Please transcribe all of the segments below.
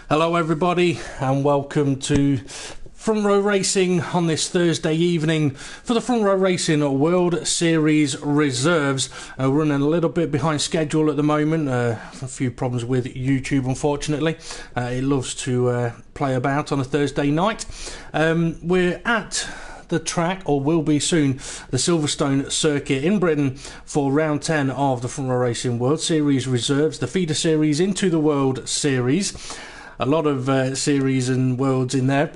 Hello everybody and welcome to Front Row Racing on this Thursday evening for the Front Row Racing World Series Reserves. We're running a little bit behind schedule at the moment, a few problems with YouTube unfortunately. It loves to play about on a Thursday night. We're at the track, or will be soon, the Silverstone circuit in Britain for round 10 of the Front Row Racing World Series Reserves, the feeder series into the World Series. A lot of series and worlds in there.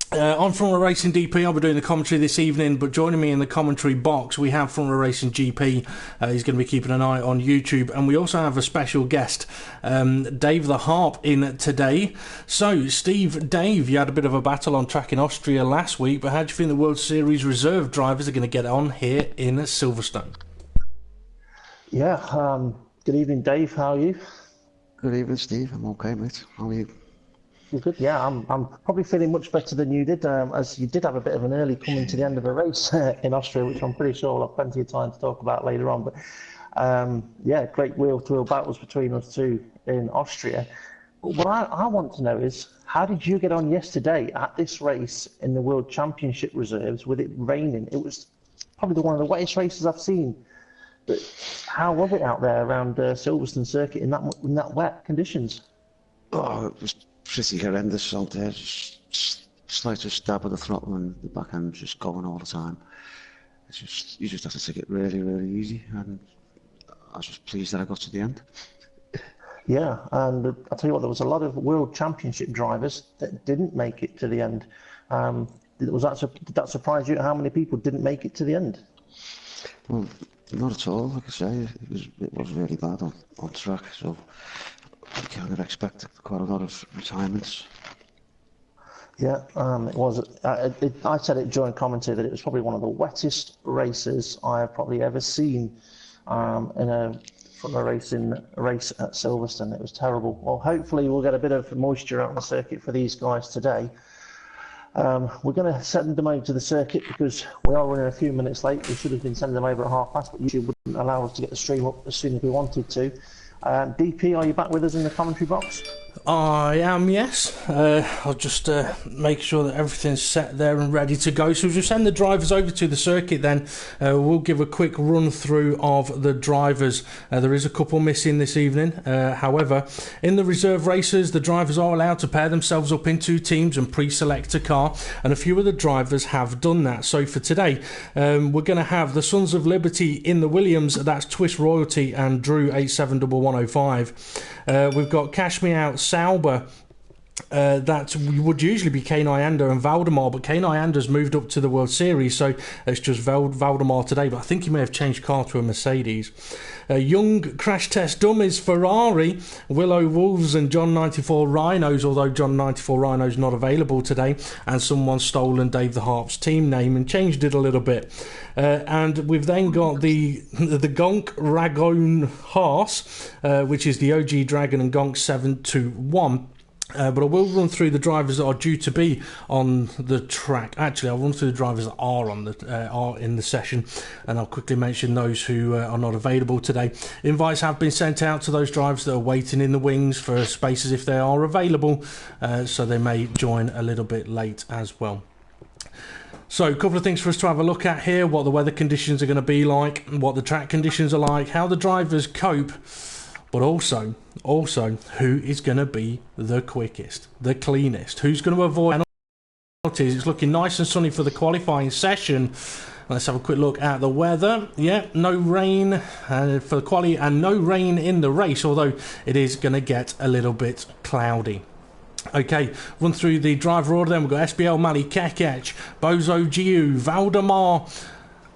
I'm Front Row Racing DP. I'll be doing the commentary this evening, but joining me in the commentary box we have Front Row Racing GP. He's going to be keeping an eye on YouTube, and we also have a special guest, Dave the Harp, in today. So, Dave, you had a bit of a battle on track in Austria last week, but how do you think the World Series Reserve drivers are going to get on here in Silverstone? Yeah, good evening, Dave. How are you? Good evening, Steve. I'm okay, mate. How are you? You're good. Yeah, I'm probably feeling much better than you did, as you did have a bit of an early coming to the end of a race in Austria, which I'm pretty sure we'll have plenty of time to talk about later on. But yeah, great wheel-to-wheel battles between us two in Austria. But what I want to know is, how did you get on yesterday at this race in the World Championship Reserves with it raining? It was probably one of the wettest races I've seen. But how was it out there around Silverstone circuit in that wet conditions? Oh, it was pretty horrendous out there. Just slightest stab of the throttle and the back end just going all the time. You just have to take it really, really easy, and I was just pleased that I got to the end. Yeah, and I'll tell you what, there was a lot of World Championship drivers that didn't make it to the end. Did that surprise you how many people didn't make it to the end? Well, not at all. Like I say, it was really bad on track, so I kind of expected quite a lot of retirements. Yeah, it was. I said it during commentary that it was probably one of the wettest races I have probably ever seen in a front row racing race at Silverstone. It was terrible. Well, hopefully we'll get a bit of moisture out on the circuit for these guys today. We're going to send them over to the circuit because we are running a few minutes late. We should have been sending them over at past, but YouTube wouldn't allow us to get the stream up as soon as we wanted to. DP, are you back with us in the commentary box? I am, yes. I'll just make sure that everything's set there and ready to go. So as we send the drivers over to the circuit then, we'll give a quick run through of the drivers. There is a couple missing this evening. However, in the reserve races, the drivers are allowed to pair themselves up into teams and pre-select a car, and a few of the drivers have done that. So for today, we're going to have the Sons of Liberty in the Williams. That's Twist Royalty and Drew 87105. We've got Cash Me Out Sauber. That would usually be Kane Ianda and Valdemar, but Kane Ianda's moved up to the World Series, so it's just Valdemar today, but I think he may have changed car to a Mercedes. Young Crash Test Dummies Ferrari, Willow Wolves and John 94 Rhinos, although John 94 Rhinos not available today, and someone's stolen Dave the Harp's team name and changed it a little bit. And we've then got the Gonk Ragon Haas, which is the OG Dragon and Gonk 721. But I will run through the drivers that are due to be on the track. Actually, I'll run through the drivers that are in the session, and I'll quickly mention those who are not available today. Invites have been sent out to those drivers that are waiting in the wings for spaces if they are available, so they may join a little bit late as well. So a couple of things for us to have a look at here: what the weather conditions are going to be like, what the track conditions are like, how the drivers cope, but also who is going to be the quickest, the cleanest, who's going to avoid penalties. It's looking nice and sunny for the qualifying session. Let's have a quick look at the weather. Yeah, no rain for the quali and no rain in the race, although it is going to get a little bit cloudy. Okay, run through the driver order then. We've got SBL Mali Kekech, Bozo Giu, Valdemar,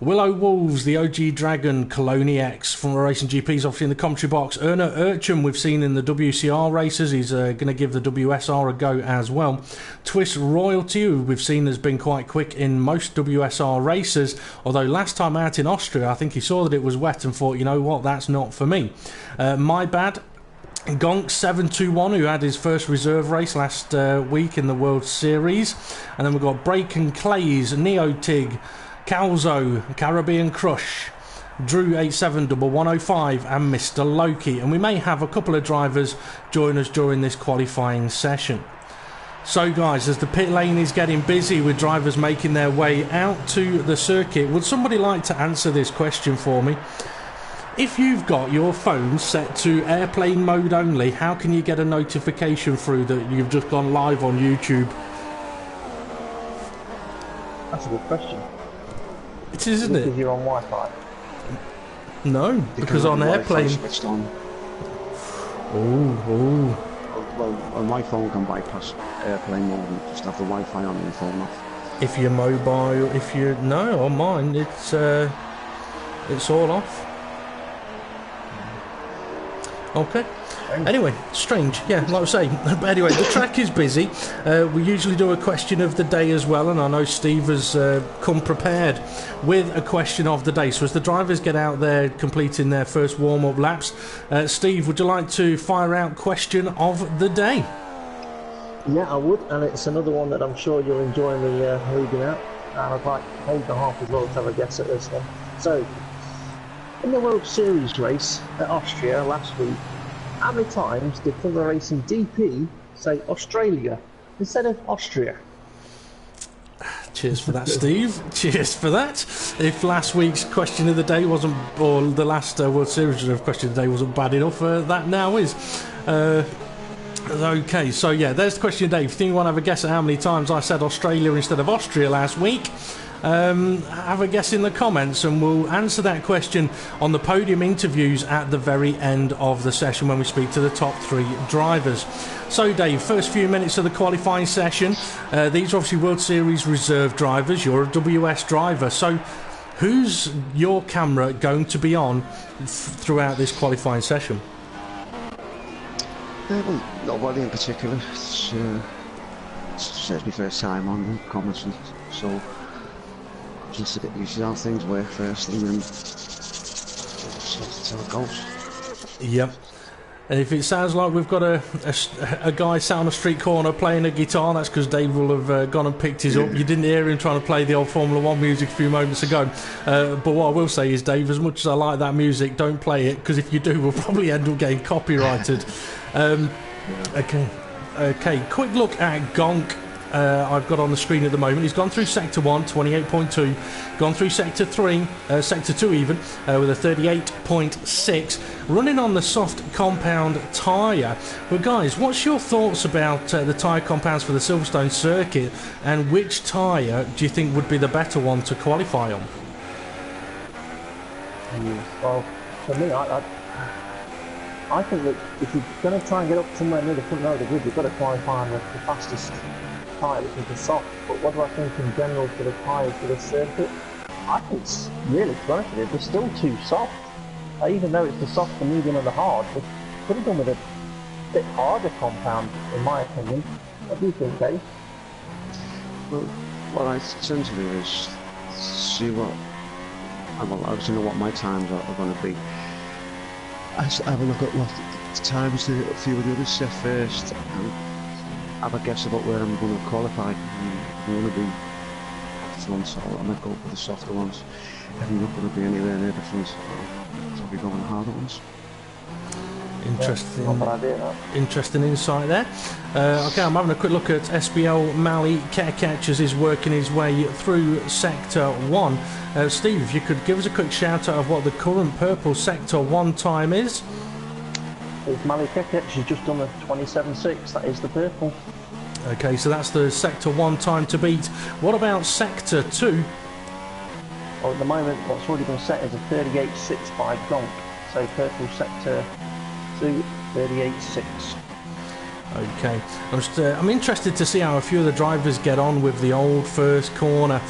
Willow Wolves, the OG Dragon, Coloni X from Racing GP's obviously in the commentary box. Erna Urchin we've seen in the WCR races. He's going to give the WSR a go as well. Twist Royalty, who we've seen has been quite quick in most WSR races, although last time out in Austria I think he saw that it was wet and thought, you know what, that's not for me. My bad. Gonk 721, who had his first reserve race last week in the World Series. And then we've got Break and Clays, Neotig, Calzo, Caribbean Crush, Drew 87105 and Mr. Loki, and we may have a couple of drivers join us during this qualifying session. So guys, as the pit lane is getting busy with drivers making their way out to the circuit, would somebody like to answer this question for me? If you've got your phone set to airplane mode only, how can you get a notification through that you've just gone live on YouTube? That's a good question. It is, isn't it? Because you're on Wi-Fi. No, because on airplane. Switched on. Oh. Well, my phone can bypass airplane mode and just have the Wi-Fi on and the phone off. If you're mobile, if you no, on mine it's all off. Okay. Anyway, strange. Yeah, like I say. But anyway, the track is busy. We usually do a question of the day as well, and I know Steve has come prepared with a question of the day. So as the drivers get out there completing their first warm-up laps, Steve, would you like to fire out question of the day? Yeah, I would, and it's another one that I'm sure you'll enjoy me reading out. And I'd like DAVTHEHARP as well to have a guess at this one. So, in the World Series race at Austria last week, how many times did Formula Racing DP say Australia instead of Austria? Cheers for that, Steve. Cheers for that. If last week's question of the day wasn't, or the last World Series of question of the day wasn't bad enough, that now is. Okay, so yeah, there's the question of the day. If you think you want to have a guess at how many times I said Australia instead of Austria last week, have a guess in the comments, and we'll answer that question on the podium interviews at the very end of the session when we speak to the top 3 drivers. So Dave, first few minutes of the qualifying session, these are obviously World Series reserve drivers. You're a WS driver, so who's your camera going to be on throughout this qualifying session? Well, nobody in particular. It's my first time on the comments, so just to get used to how things work first, and then see how it goes. Yep. And if it sounds like we've got a guy sat on a street corner playing a guitar, that's because Dave will have gone and picked his up. You didn't hear him trying to play the old Formula 1 music a few moments ago. But what I will say is, Dave, as much as I like that music, don't play it, because if you do, we'll probably end up getting copyrighted. Okay, quick look at Gonk. I've got on the screen at the moment. He's gone through Sector 1, 28.2, gone through Sector 3, Sector 2 even, with a 38.6, running on the soft compound tyre. But guys, what's your thoughts about the tyre compounds for the Silverstone circuit, and which tyre do you think would be the better one to qualify on? Well, for me, I think that if you're going to try and get up somewhere near the front row of the grid, you've got to qualify on the fastest tyre, which is the soft. But what do I think in general for the tyres for the circuit? I think it's really, to be honest with you, they're still too soft. Even though it's the soft, the medium and the hard, they could have done with a bit harder compound, in my opinion. What do you think, Dave? Well, what I tend to do is see what, well, I know what my times are going to be. I have a look at what times a few of the others set first, and have a guess about where I'm going to qualify. I'm going to be front, so I might go for the softer ones. If I'm not going to be anywhere near the front, I'll be going the harder ones. Interesting. Yeah, interesting insight there. Okay, I'm having a quick look at SBL Mali Kekech as he's working his way through Sector 1. Steve, if you could give us a quick shout out of what the current purple Sector 1 time is. It's Mali Kekech, she's just done the 27.6, that is the purple. Okay, so that's the Sector 1 time to beat. What about Sector 2? Well, at the moment, what's already been set is a 38.6 by Gonk, so purple Sector 2, 38.6. Okay, I'm interested to see how a few of the drivers get on with the old first corner,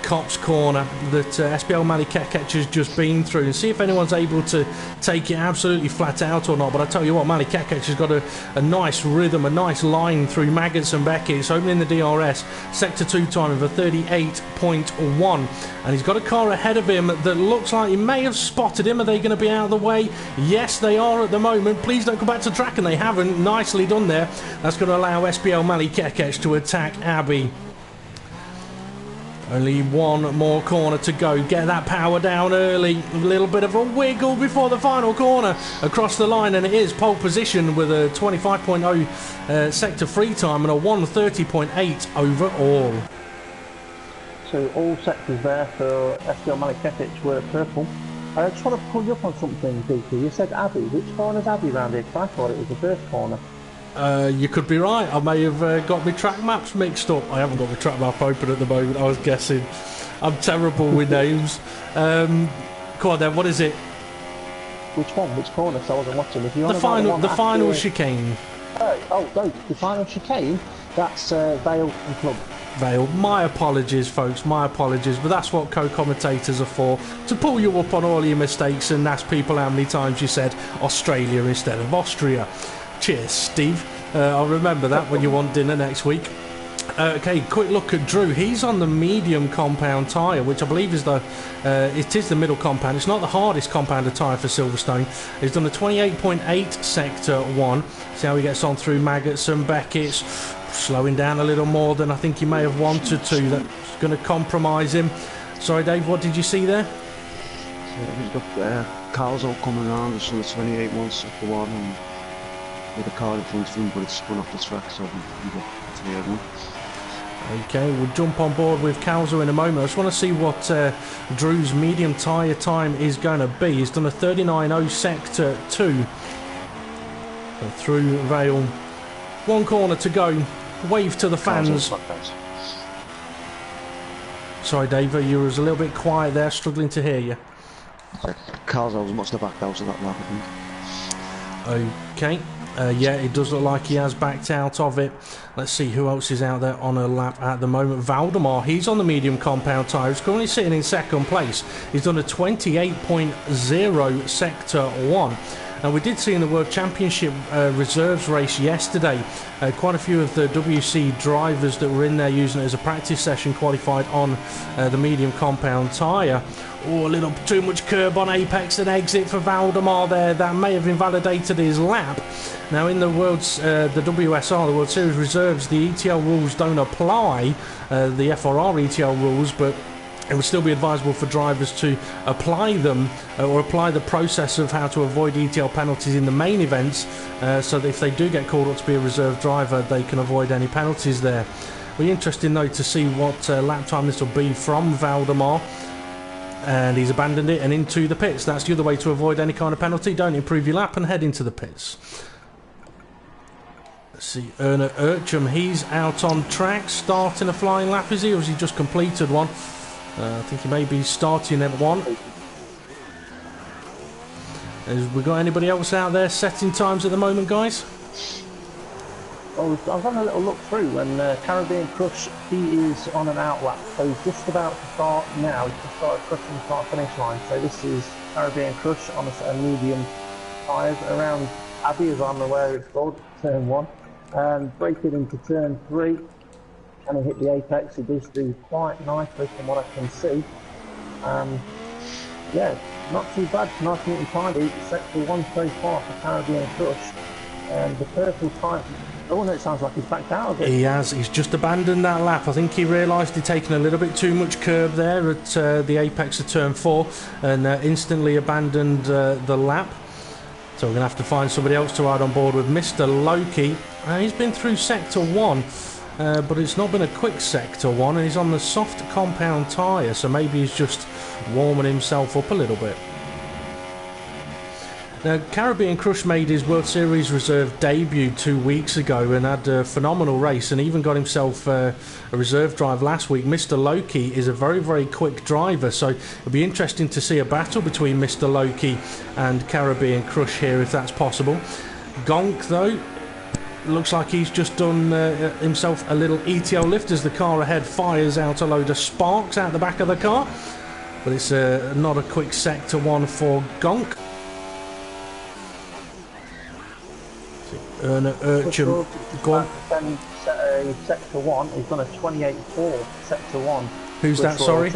Cops corner that SBL Mali Kekech has just been through, and see if anyone's able to take it absolutely flat out or not. But I tell you what, Mali Kekech has got a nice rhythm, a nice line through Maggots and Beckett. It's opening the DRS, Sector 2 time of a 38.1, and he's got a car ahead of him that looks like he may have spotted him. Are they going to be out of the way? Yes, they are at the moment. Please don't come back to track, and they haven't. Nicely done there. That's going to allow SBL Mali Kekech to attack Abbey. Only one more corner to go. Get that power down early. A little bit of a wiggle before the final corner across the line, and it is pole position with a 25.0 sector free time and a 1:30.8 overall. So all sectors there for SDL Maliketic were purple. I just want to pull you up on something, DP. You said Abbey. Which corner's Abbey round here? Because I thought it was the first corner. You could be right. I may have got my track maps mixed up. I haven't got my track map open at the moment. I was guessing. I'm terrible with names. Come on then, what is it? Which one? Which corner? So I wasn't watching. If you The final chicane. Oh, no, the final chicane. That's Vale and Club. Vale. My apologies, folks. My apologies. But that's what co-commentators are for. To pull you up on all your mistakes and ask people how many times you said Australia instead of Austria. Cheers, Steve. I'll remember that when you want dinner next week. Okay, quick look at Drew. He's on the medium compound tyre, which I believe is it is the middle compound. It's not the hardest compound tyre for Silverstone. He's done a 28.8 sector 1. See how he gets on through Maggots and Beckett's. Slowing down a little more than I think he may have wanted to. That's going to compromise him. Sorry, Dave, what did you see there? So we've got Carl's coming around. It's on the 28.1 sector 1. And with a car in front of him, but it's spun off the track, so we got to the other one. Okay, we'll jump on board with Calzo in a moment. I just want to see what Drew's medium tyre time is going to be. He's done a 39.0 sector 2 through Vale. One corner to go. Wave to the fans. Sorry, Dave, you was a little bit quiet there, struggling to hear you. Carl's must have backed out of that lap, I think. Okay. Yeah, it does look like he has backed out of it. Let's see who else is out there on a lap at the moment. Valdemar, he's on the medium compound tyre. He's currently sitting in second place. He's done a 28.0 sector 1. And we did see in the World Championship reserves race yesterday, quite a few of the WC drivers that were in there using it as a practice session qualified on the medium compound tyre. Oh, a little too much curb on apex and exit for Valdemar there. That may have invalidated his lap. Now in the the WSR, the World Series Reserves, the ETL rules don't apply, the FRR ETL rules, but it would still be advisable for drivers to apply them or apply the process of how to avoid ETL penalties in the main events, so that if they do get called up to be a reserve driver, they can avoid any penalties there. It'll be interesting though to see what lap time this will be from Valdemar. And he's abandoned it and into the pits. That's the other way to avoid any kind of penalty. Don't improve your lap and head into the pits. Let's see, Erna Urchum, he's out on track, starting a flying lap, is he? Or has he just completed one? I think he may be starting at one. Have we got anybody else out there setting times at the moment, guys? I was having a little look through, and Caribbean Crush, he is on an out lap, so he's just about to start now. He's just started crushing the start finish line. So this is Caribbean Crush on a set of medium tyres around Abbey, as I'm aware it's called, turn 1, and braking into turn 3. And he hit the apex. He does do quite nicely from what I can see. Yeah, not too bad, nice and tidy. Sector 1 so far for Caribbean Crush, and the purple type. Oh no, it sounds like he's backed out of it. He has. He's just abandoned that lap. I think he realised he'd taken a little bit too much curb there at the apex of turn 4, and instantly abandoned the lap. So we're going to have to find somebody else to ride on board with. Mr. Loki. He's been through sector 1. But it's not been a quick sector 1, and he's on the soft compound tyre, so maybe he's just warming himself up a little bit. Now, Caribbean Crush made his World Series Reserve debut 2 weeks ago and had a phenomenal race, and even got himself a reserve drive last week. Mr. Loki is a very, very quick driver, so it'll be interesting to see a battle between Mr. Loki and Caribbean Crush here, if that's possible. Gonk, though, looks like he's just done himself a little ETL lift as the car ahead fires out a load of sparks out the back of the car. But it's not a quick sector 1 for Gonk. Erna Urchum. Go on. Sector 1, he's done a 28.4 sector 1. Who's that, sorry?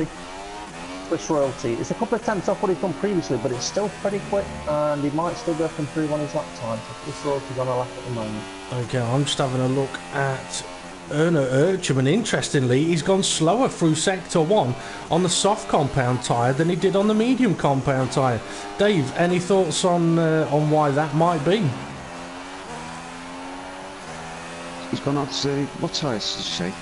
Swiss Royalty. It's a couple of tenths off what he's done previously, but it's still pretty quick, and he might still go from through on his lap time. So Swiss Royalty's on a lap at the moment. Okay, I'm just having a look at Erno Urchum, and interestingly, he's gone slower through Sector 1 on the soft compound tyre than he did on the medium compound tyre. Dave, any thoughts on why that might be? He's gone out to what tyres did you say?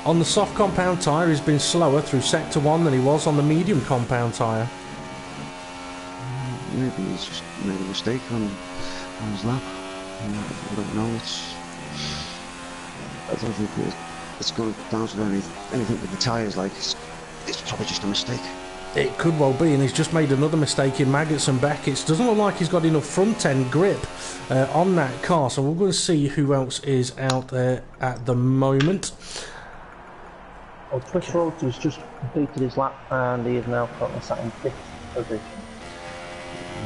On the soft compound tyre, he's been slower through Sector 1 than he was on the medium compound tyre. Maybe he's just made a mistake on his lap. I don't know. I don't think it's going down to anything with the tyres. Like it's probably just a mistake. It could well be, and he's just made another mistake in Maggots and Beckett. Doesn't look like he's got enough front end grip on that car, so we're going to see who else is out there at the moment. Well, Chris Rhodes just completed his lap, and he is now currently sat in 5th position.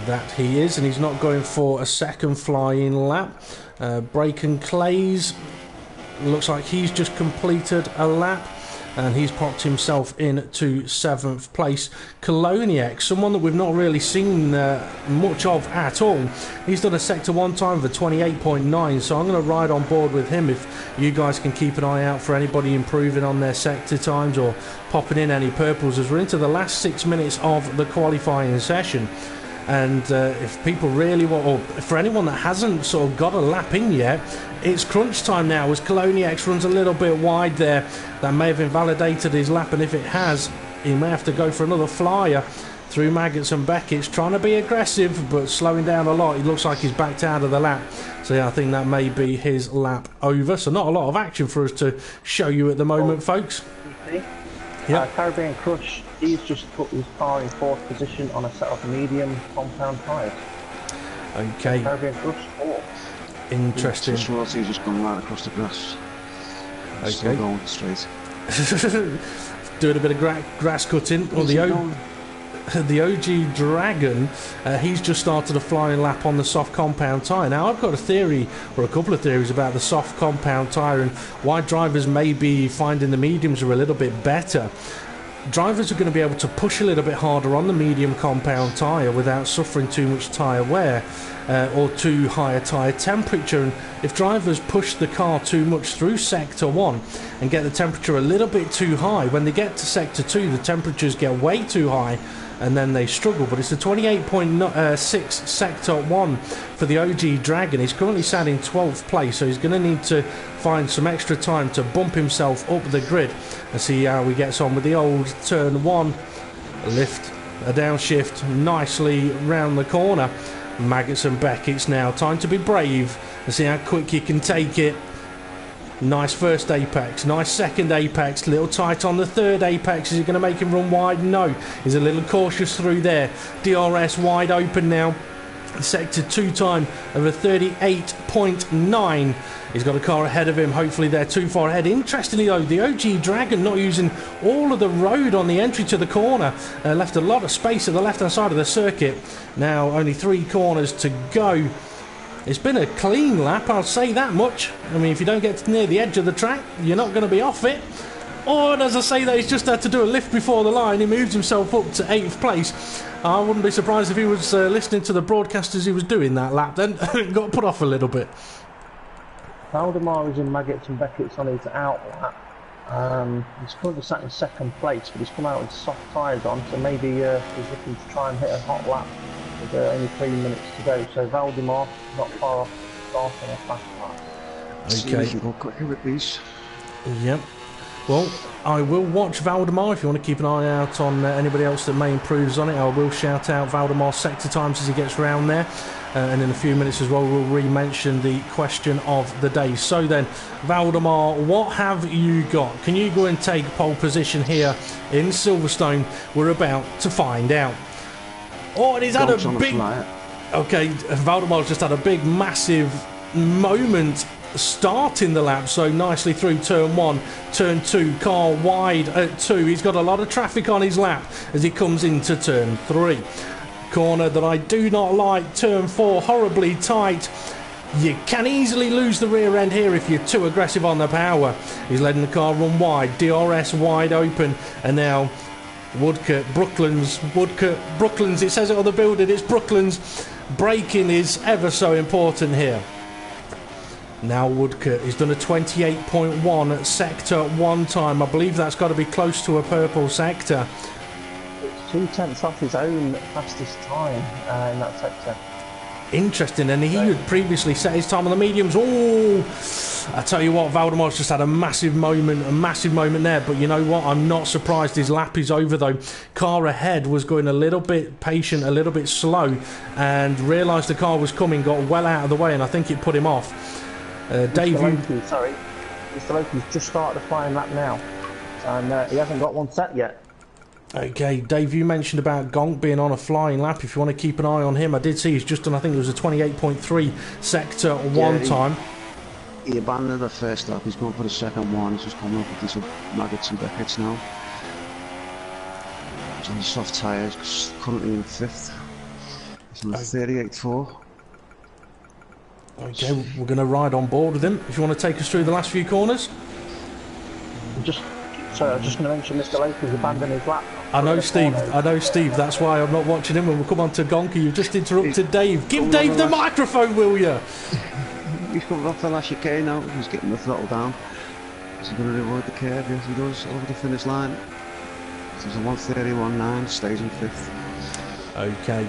That he is, and he's not going for a second flying lap. Braken Clays looks like he's just completed a lap, and he's popped himself into 7th place. Koloniak, someone that we've not really seen much of at all. He's done a Sector 1 time of 28.9, so I'm going to ride on board with him if you guys can keep an eye out for anybody improving on their sector times or popping in any purples, as we're into the last 6 minutes of the qualifying session. And if people really want, or for anyone that hasn't sort of got a lap in yet, it's crunch time now as Koloniak runs a little bit wide there. That may have invalidated his lap, and if it has, he may have to go for another flyer through Maggots and Beckett's, trying to be aggressive but slowing down a lot. He looks like he's backed out of the lap, so yeah, I think that may be his lap over. So not a lot of action for us to show you at the moment, folks. Yep. Caribbean Crush, he's just put his car in 4th position on a set of medium compound tyres. Okay. Caribbean Crush 4. Interesting. He's just gone right across the grass. Okay. Still going straight. Doing a bit of grass cutting. Well, the OG Dragon, he's just started a flying lap on the soft compound tyre. Now, I've got a theory, or a couple of theories, about the soft compound tyre and why drivers may be finding the mediums are a little bit better. Drivers are going to be able to push a little bit harder on the medium compound tyre without suffering too much tyre wear or too high a tyre temperature. And if drivers push the car too much through Sector 1 and get the temperature a little bit too high, when they get to Sector 2 the temperatures get way too high and then they struggle. But it's the 28.6 Sector 1 for the OG Dragon. He's currently sat in 12th place, so he's going to need to find some extra time to bump himself up the grid and see how he gets on with the old turn 1 lift, a downshift nicely round the corner. Maggots and Beckett's now, time to be brave and see how quick you can take it. Nice first apex, nice second apex, little tight on the third apex. Is he going to make him run wide? No, he's a little cautious through there. DRS wide open now. Sector 2 time of a 38.9. He's got a car ahead of him. Hopefully they're too far ahead. Interestingly though, the OG Dragon not using all of the road on the entry to the corner. Left a lot of space at the left hand side of the circuit. Now only 3 corners to go. It's been a clean lap, I'll say that much. I mean, if you don't get near the edge of the track, you're not going to be off it. Or, as I say that, he's just had to do a lift before the line. He moved himself up to 8th place. I wouldn't be surprised if he was listening to the broadcast as he was doing that lap then. Got put off a little bit. Valdemar is in Maggots and Beckett's on his out lap. He's currently sat in 2nd place, but he's come out with soft tyres on, so maybe he's looking to try and hit a hot lap with only 3 minutes to go. So Valdemar not far off starting a fast lap. Okay. You can go quicker with these. Yep. Well, I will watch Valdemar. If you want to keep an eye out on anybody else that may improve on it, I will shout out Valdemar's sector times as he gets round there. And in a few minutes as well, we'll re-mention the question of the day. So then, Valdemar, what have you got? Can you go and take pole position here in Silverstone? We're about to find out. Oh, and he's had a big... Okay, Valdemar's just had a big, massive moment starting the lap, so nicely through turn 1, turn 2, car wide at 2. He's got a lot of traffic on his lap as he comes into turn 3. Corner that I do not like, turn 4, horribly tight. You can easily lose the rear end here if you're too aggressive on the power. He's letting the car run wide, DRS wide open, and now Brooklands, it says it on the building, it's Brooklands. Braking is ever so important here. Now Woodcote, he's done a 28.1 sector 1 time. I believe that's got to be close to a purple sector. It's 2/10 off his own fastest time in that sector. Interesting, and he had previously set his time on the mediums. Oh, I tell you what, Valdemar's just had a massive moment there. But you know what? I'm not surprised his lap is over though. Car ahead was going a little bit patient, a little bit slow, and realised the car was coming, got well out of the way, and I think it put him off. Dave, Mr. Loki's just started a flying lap now, and he hasn't got one set yet. Okay, Dave, you mentioned about Gonk being on a flying lap. If you want to keep an eye on him, I did see he's just done, I think it was a 28.3 sector 1 time. He abandoned the first lap, he's going for the second one, he's just coming up with these maggots and Beckett's now. He's on the soft tyres, currently in 5th. He's on the 38.4. Okay, we're going to ride on board with him. If you want to take us through the last few corners. Sorry, I was just going to mention Mr. Loki's abandoned his lap. I know, Steve, that's why I'm not watching him. When we come on to Gonky, you've just interrupted Dave. Give Dave the microphone, will you? He's coming off the last chicane now, he's getting the throttle down. Is he going to avoid the curve? Yes, he does, over the finish line. So it's a 1:31.9, stays in 5th. Okay.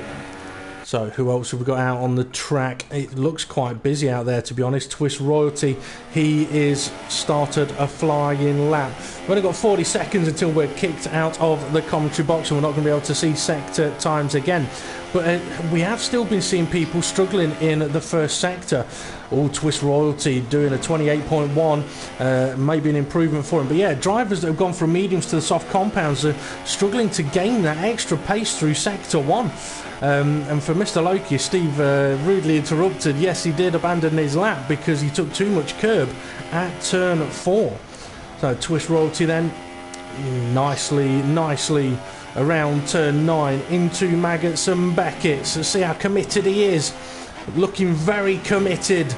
So who else have we got out on the track? It looks quite busy out there, to be honest. Twist Royalty, he is started a flying lap. We've only got 40 seconds until we're kicked out of the commentary box, and we're not going to be able to see sector times again. But we have still been seeing people struggling in the first sector. All Twist Royalty doing a 28.1, maybe an improvement for him. But yeah, drivers that have gone from mediums to the soft compounds are struggling to gain that extra pace through sector 1. And for Mr. Loki, Steve rudely interrupted. Yes, he did abandon his lap because he took too much curb at turn 4. So Twist Royalty then nicely around turn 9 into Maggots and Beckett's. So see how committed he is. Looking very committed.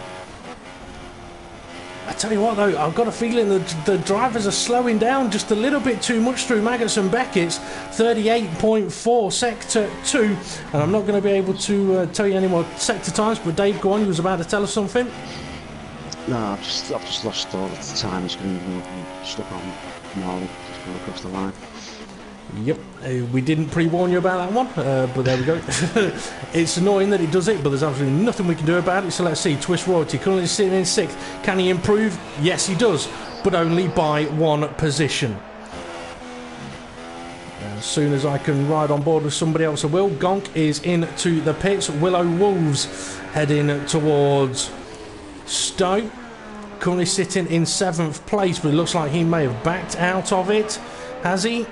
I tell you what though, I've got a feeling that the drivers are slowing down just a little bit too much through Maggots and Beckett's. 38.4 sector 2, and I'm not going to be able to tell you any more sector times, but Dave, go on, you was about to tell us something? No, I've just lost all the time screen and stuck on Marley, just going across the line. Yep, we didn't pre-warn you about that one, but there we go. It's annoying that it does it, but there's absolutely nothing we can do about it. So let's see, Twist Royalty currently sitting in 6th. Can he improve? Yes, he does, but only by 1 position. As soon as I can ride on board with somebody else, I will. Gonk is into the pits. Willow Wolves heading towards Stowe. Currently sitting in 7th place, but it looks like he may have backed out of it. Has he?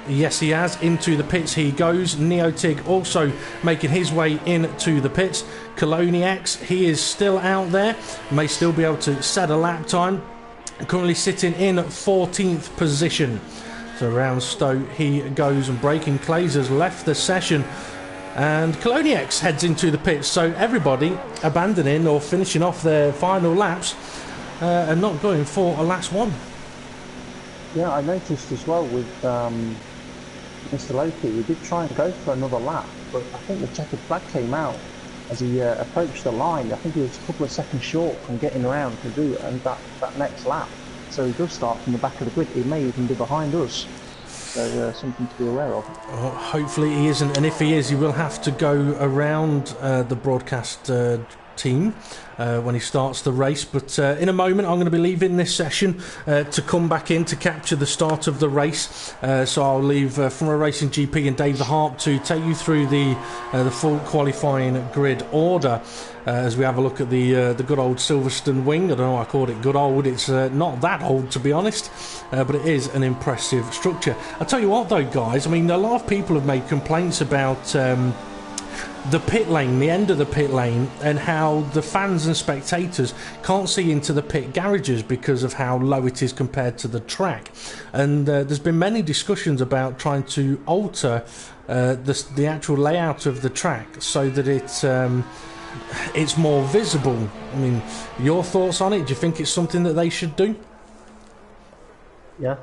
Yes, he has. Into the pits he goes. Neotig also making his way into the pits. Coloniax, he is still out there. May still be able to set a lap time. Currently sitting in 14th position. So around Stowe he goes, and Breaking Clays has left the session. And Coloniax heads into the pits. So everybody abandoning or finishing off their final laps and not going for a last one. Yeah, I noticed as well with Mr. Loki, we did try and go for another lap, but I think the checkered flag came out as he approached the line. I think he was a couple of seconds short from getting around to do that next lap. So he does start from the back of the grid. He may even be behind us. So something to be aware of. Well, hopefully he isn't, and if he is, he will have to go around the broadcast team when he starts the race. But in a moment I'm going to be leaving this session to come back in to capture the start of the race, so I'll leave from a Racing GP and Dave the Harp to take you through the full qualifying grid order as we have a look at the good old Silverstone wing. I don't know why I called it good old. It's not that old, to be honest, but it is an impressive structure. I'll tell you what though, guys, I mean, a lot of people have made complaints about the pit lane, the end of the pit lane, and how the fans and spectators can't see into the pit garages because of how low it is compared to the track. And there's been many discussions about trying to alter the actual layout of the track so that it's more visible. I mean, your thoughts on it? Do you think it's something that they should do? Yeah,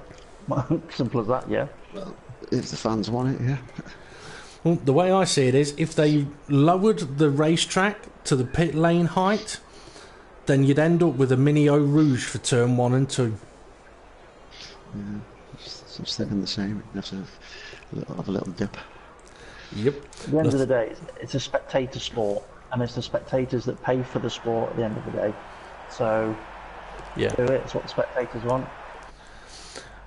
simple as that, yeah. Well, if the fans want it, yeah. Well, the way I see it is, if they lowered the racetrack to the pit lane height, then you'd end up with a mini Eau Rouge for turn 1 and 2. Yeah, I was thinking the same. You have to have a little dip. Yep. At the end of the day, it's a spectator sport, and it's the spectators that pay for the sport at the end of the day. So, yeah, do it. It's what the spectators want.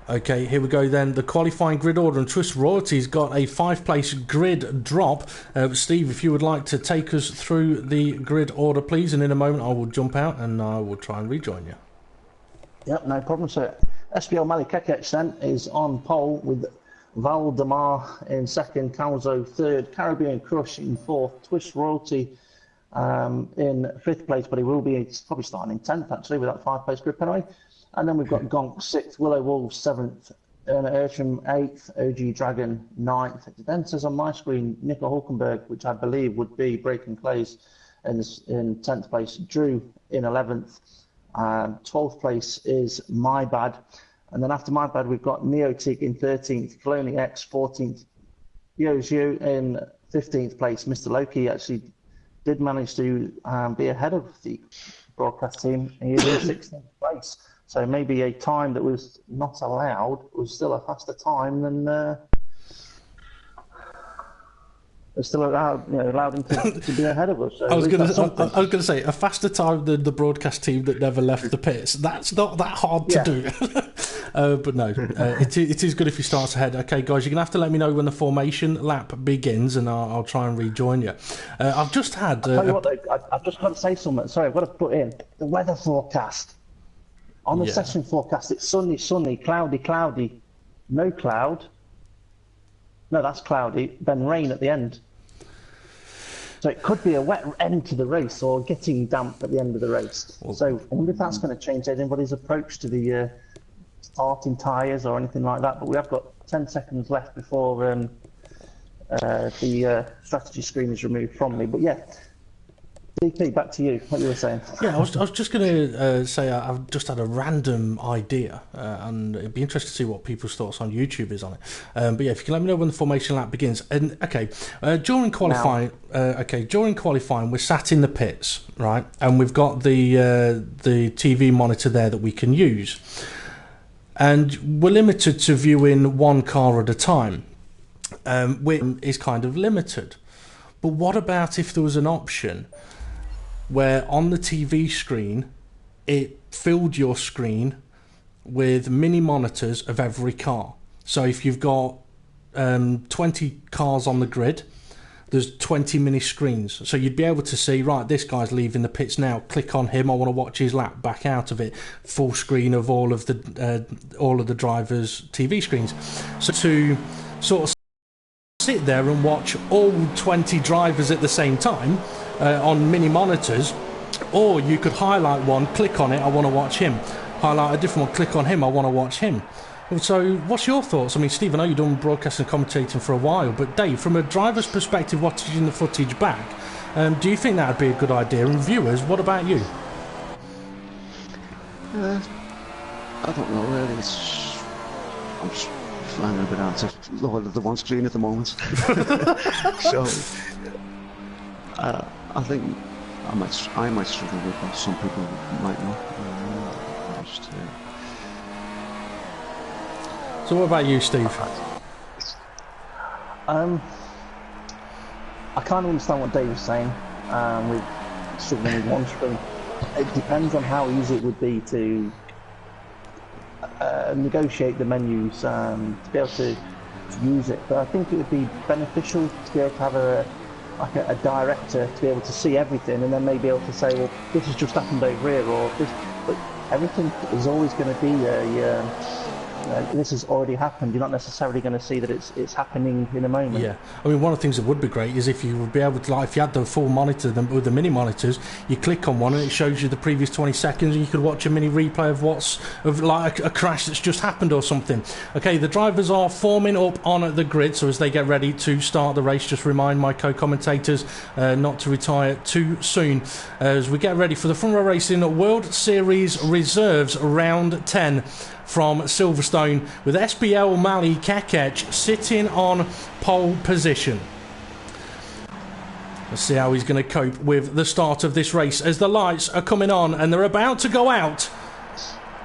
Okay, here we go then. The qualifying grid order, and Twist Royalty's got a 5-place grid drop. Steve, if you would like to take us through the grid order, please, and in a moment I will jump out and I will try and rejoin you. Yep, no problem. So, SBL Mali Kekec then is on pole with Valdemar in second, Calzo third, Caribbean Crush in fourth, Twist Royalty in fifth place, but it's probably starting in 10th actually with that 5-place grid penalty. And then we've got Gonk 6th, Willow Wolves 7th, Erna Ertram 8th, OG Dragon 9th. It then says on my screen, Nico Hulkenberg, which I believe would be Breaking Clays in 10th place, Drew in 11th. 12th place is My Bad. And then after My Bad, we've got Neotic in 13th, Colony X 14th, Yozu in 15th place. Mr. Loki actually did manage to be ahead of the broadcast team. He is in 16th place. So maybe a time that was not allowed was still a faster time than was still allowed him to be ahead of us. So I was going to say a faster time than the broadcast team that never left the pits. That's not that hard to do. But no, it is good if he starts ahead. Okay, guys, you're going to have to let me know when the formation lap begins, and I'll try and rejoin you. I've just had. I'll tell you what, though, I've just got to say something. Sorry, I've got to put in the weather forecast. On the session forecast, it's sunny, cloudy, no cloud. No, that's cloudy, then rain at the end. So it could be a wet end to the race or getting damp at the end of the race. So I wonder if that's going to change anybody's approach to the starting tyres or anything like that. But we have got 10 seconds left before the strategy screen is removed from me. But yeah. DP, back to you, what you were saying. Yeah, I was just going to say I've just had a random idea, and it'd be interesting to see what people's thoughts on YouTube is on it. But yeah, if you can let me know when the formation lap begins. And during qualifying, we're sat in the pits, right, and we've got the TV monitor there that we can use, and we're limited to viewing one car at a time, which is kind of limited. But what about if there was an option where on the TV screen it filled your screen with mini monitors of every car? So if you've got 20 cars on the grid, there's 20 mini screens. So you'd be able to see, right, this guy's leaving the pits now, click on him, I want to watch his lap, back out of it, full screen of all of the drivers' TV screens. So to sort of sit there and watch all 20 drivers at the same time on mini monitors, or you could highlight one, click on it, I want to watch him, highlight a different one, click on him, I want to watch him. So what's your thoughts? I mean, Steve, I know you've done broadcasting and commentating for a while, but Dave, from a driver's perspective, watching the footage back, do you think that would be a good idea? And viewers, what about you? I don't know really. I'm just finding a bit hard to lower the one screen at the moment. So I think I might struggle with that. Some people might not. So what about you, Steve? I kind of understand what Dave was saying with struggling with one screen. It depends on how easy it would be to negotiate the menus to be able to use it. But I think it would be beneficial to be able to have a director to be able to see everything, and then maybe able to say, well, this has just happened over here, or this. But everything is always going to be this has already happened. You're not necessarily going to see that it's happening in a moment. Yeah, I mean, one of the things that would be great is if you would be able to, like, if you had the full monitor with the mini monitors, you click on one and it shows you the previous 20 seconds, and you could watch a mini replay of like a crash that's just happened or something. Okay, the drivers are forming up on the grid, so as they get ready to start the race, just remind my co-commentators not to retire too soon as we get ready for the front row racing World Series Reserves round 10 from Silverstone, with SBL Mali Kekec sitting on pole position. Let's see how he's going to cope with the start of this race as the lights are coming on and they're about to go out.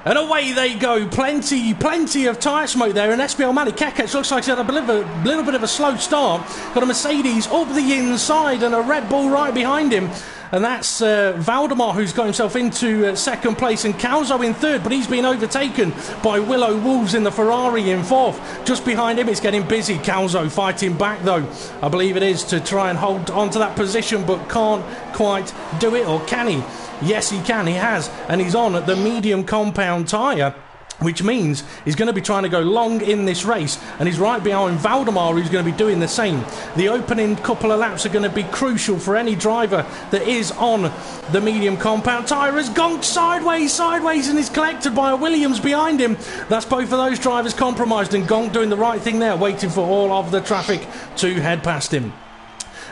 And away they go. Plenty of tyre smoke there. And SBL Mali Kekec looks like he's had a little bit of a slow start. Got a Mercedes up the inside and a Red Bull right behind him. And that's Valdemar, who's got himself into second place, and Calzo in third, but he's been overtaken by Willow Wolves in the Ferrari in fourth. Just behind him, it's getting busy. Calzo fighting back, though, I believe it is, to try and hold on to that position, but can't quite do it. Or can he? Yes, he can. He has. And he's on the medium compound tyre, which means he's going to be trying to go long in this race, and he's right behind Valdemar, who's going to be doing the same. The opening couple of laps are going to be crucial for any driver that is on the medium compound tyre. Has gone sideways, and is collected by a Williams behind him. That's both of those drivers compromised, and Gonk doing the right thing there, waiting for all of the traffic to head past him.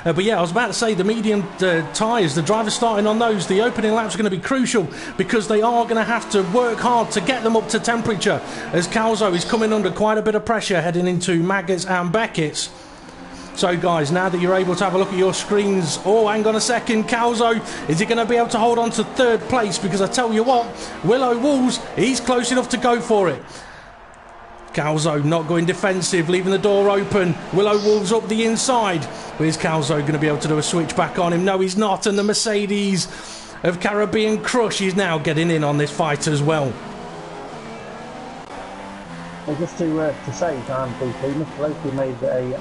But yeah, I was about to say the medium tyres, the drivers starting on those, the opening laps are going to be crucial because they are going to have to work hard to get them up to temperature, as Calzo is coming under quite a bit of pressure heading into Maggots and Beckett's. So guys, now that you're able to have a look at your screens, oh, hang on a second, Calzo, is he going to be able to hold on to third place? Because I tell you what, Willow Wolves, he's close enough to go for it. Calzo not going defensive, leaving the door open. Willow Wolves up the inside. But is Calzo going to be able to do a switch back on him? No, he's not. And the Mercedes of Caribbean Crush is now getting in on this fight as well. Well, just to say, BP, Mr. Loki made a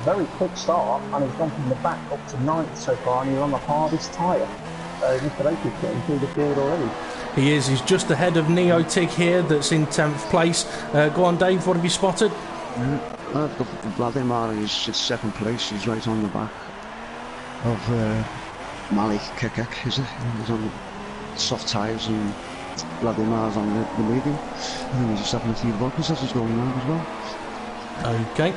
very quick start, and he's gone from the back up to 9th so far, and he's on the hardest tyre. So Mr. Loki's getting through the field already. He is. He's just ahead of Neotig here, that's in 10th place. Go on, Dave, what have you spotted? Vladimir is second place. He's right on the back of Mali Kekec, is it? He's on the soft tyres, and Vladimir's on the medium. I think he's just having a few buckets as he's going around as well. Okay,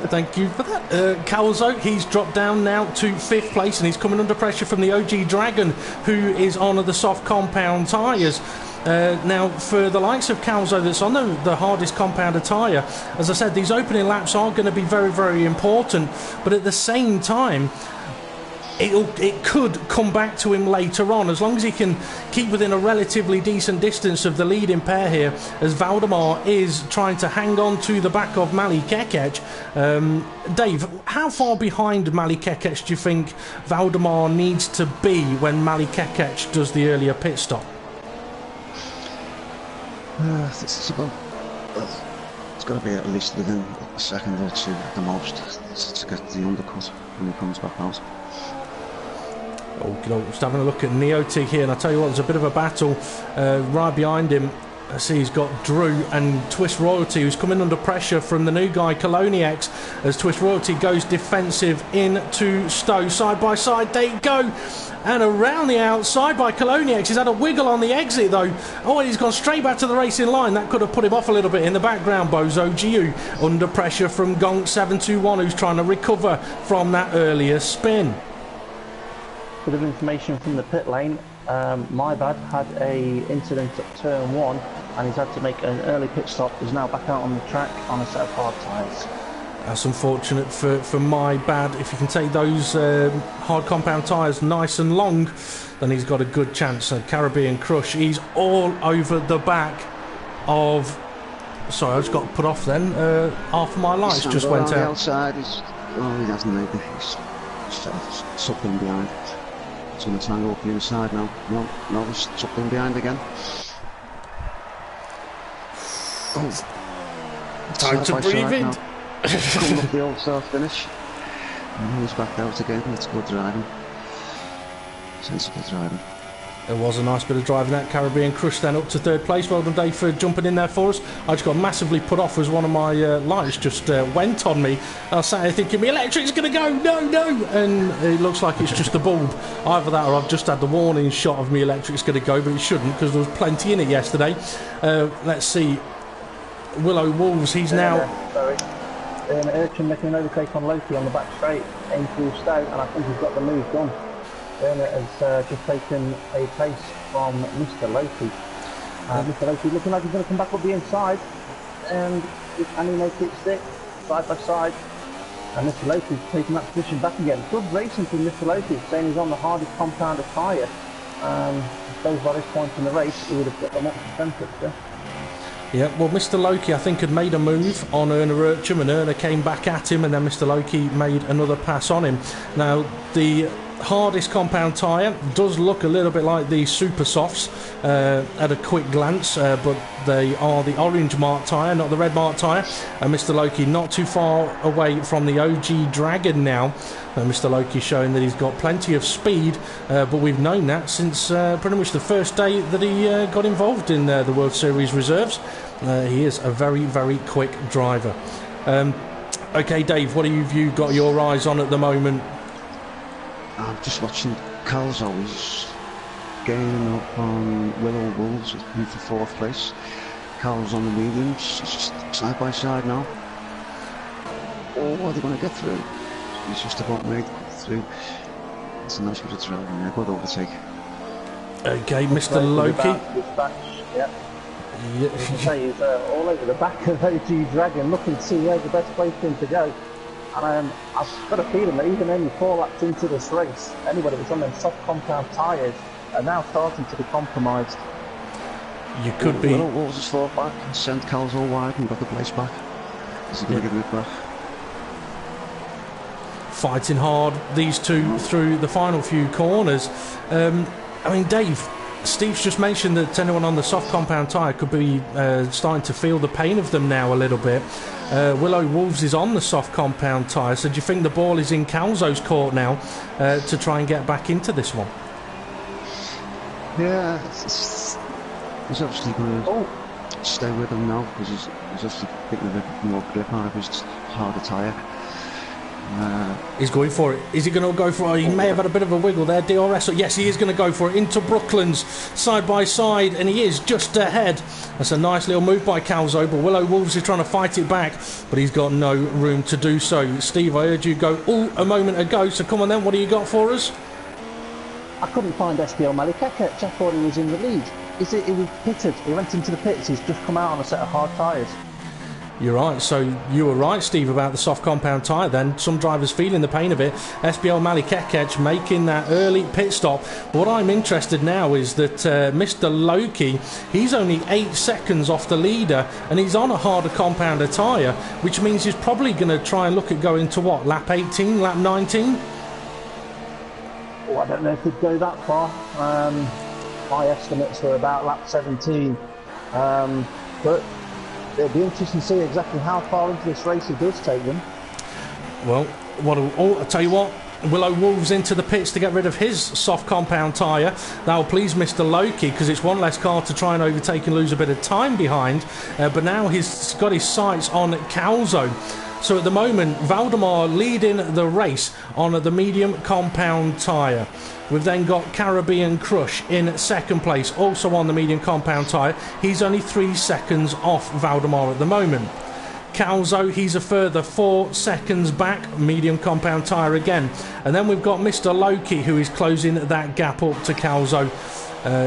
thank you for that. Calzo, he's dropped down now to 5th place, and he's coming under pressure from the OG Dragon, who is on the soft compound tyres. Now, for the likes of Calzo, that's on the hardest compound tyre, as I said, these opening laps are going to be very, very important, but at the same time, it could come back to him later on, as long as he can keep within a relatively decent distance of the leading pair here, as Valdemar is trying to hang on to the back of Mali Kekec. Dave, how far behind Mali Kekec do you think Valdemar needs to be when Mali Kekec does the earlier pit stop? It's got to be at least within a second or two at the most to get the undercut when he comes back out. Oh, just having a look at Neotig here, and I tell you what, there's a bit of a battle right behind him. I see he's got Drew and Twist Royalty, who's coming under pressure from the new guy, Coloniax, as Twist Royalty goes defensive into Stowe. Side by side they go, and around the outside by Coloniax. He's had a wiggle on the exit though. Oh, and he's gone straight back to the racing line. That could have put him off a little bit in the background. Bozo Giu under pressure from Gonk 721, who's trying to recover from that earlier spin. Bit of information from the pit lane. My bad had a incident at turn 1, and he's had to make an early pit stop. He's now back out on the track on a set of hard tyres. That's unfortunate for my bad. If you can take those hard compound tyres nice and long, then he's got a good chance. Caribbean Crush, he's all over the back of... Sorry, I just got put off then. Half of my lights just went out. On the outside, he hasn't made it. He's sucked in behind. He's going to try and go up the inside now. No, he's sucked in behind again. Oh. Time to breathe in. Coming up the old start finish. And he's back out again. It's good driving. Sensible driving. There was a nice bit of driving that. Caribbean Crush then up to 3rd place. Well done, Dave, for jumping in there for us. I just got massively put off as one of my lights just went on me. I was sat here thinking, my electric's going to go, no! And it looks like it's just the bulb. Either that or I've just had the warning shot of me electric's going to go, but it shouldn't, because there was plenty in it yesterday. Let's see. Willow Wolves, he's now... Sorry. Urchin making an overtake on Loki on the back straight, aim through Stowe, and I think he's got the move done. Bernard has just taken a place from Mr. Loki. Mr. Loki looking like he's going to come back up the inside, and can he make it stick side by side? And Mr. Loki's taking that position back again. Good racing from Mr. Loki, saying he's on the hardest compounder tyre. I suppose by this point in the race, he would have got them up to temperature. Yeah, well, Mr. Loki, I think, had made a move on Erna Urchum, and Erna came back at him, and then Mr. Loki made another pass on him. Now, the hardest compound tyre does look a little bit like the Super Softs at a quick glance, but they are the orange mark tyre, not the red mark tyre. And Mr. Loki not too far away from the OG Dragon now. Mr. Loki showing that he's got plenty of speed, but we've known that since pretty much the first day that he got involved in the World Series reserves. He is a very, very quick driver. Okay, Dave, what have you got your eyes on at the moment? I'm just watching Calzo. He's gaining up on Willow Wolves in for 4th place. Cal's on the mediums, it's just side by side now. Oh, are they going to get through? He's just about made through. It's a nice bit of travel in there. Good overtake. Okay, Mr. Loki. Yeah. As I say, he's all over the back of OG Dragon, looking to see where's the best place for him to go. And I've got a feeling that even only 4 laps into this race, anybody that's on them soft compound tyres are now starting to be compromised. You could be. What was his fought back and sent Calzo wide and got the place back? Is he going to give it back? Fighting hard, these two, through the final few corners. I mean, Dave, Steve's just mentioned that anyone on the soft compound tyre could be starting to feel the pain of them now a little bit. Willow Wolves is on the soft compound tyre, so do you think the ball is in Calzo's court now to try and get back into this one? Yeah, he's obviously going to stay with him now because he's obviously getting a bit more grip out of his harder tyre. He's going for it. Is he going to go for it? He may have had a bit of a wiggle there, DRS. So yes, he is going to go for it into Brooklands, side by side, and he is just ahead. That's a nice little move by Calzo, but Willow Wolves is trying to fight it back, but he's got no room to do so. Steve, I heard you go a moment ago, so come on then, what do you got for us? I couldn't find SPL Malikekech. I thought he was in the lead. He was pitted. He went into the pits. He's just come out on a set of hard tyres. You're right, so you were right, Steve, about the soft compound tyre then. Some drivers feeling the pain of it. SBL Malikekech making that early pit stop. What I'm interested now is that Mr. Loki, he's only 8 seconds off the leader, and he's on a harder compounder tyre, which means he's probably going to try and look at going to what, lap 18, lap 19? Oh, I don't know if he'd go that far. My estimates were about lap 17. But it'll be interesting to see exactly how far into this race he does take them. Well, I'll tell you what, Willow Wolves into the pits to get rid of his soft compound tyre. That'll please Mr. Loki because it's one less car to try and overtake and lose a bit of time behind. But now he's got his sights on Calzo. So at the moment, Valdemar leading the race on the medium compound tyre. We've then got Caribbean Crush in second place, also on the medium compound tyre. He's only 3 seconds off Valdemar at the moment. Calzo, he's a further 4 seconds back, medium compound tyre again. And then we've got Mr. Loki, who is closing that gap up to Calzo.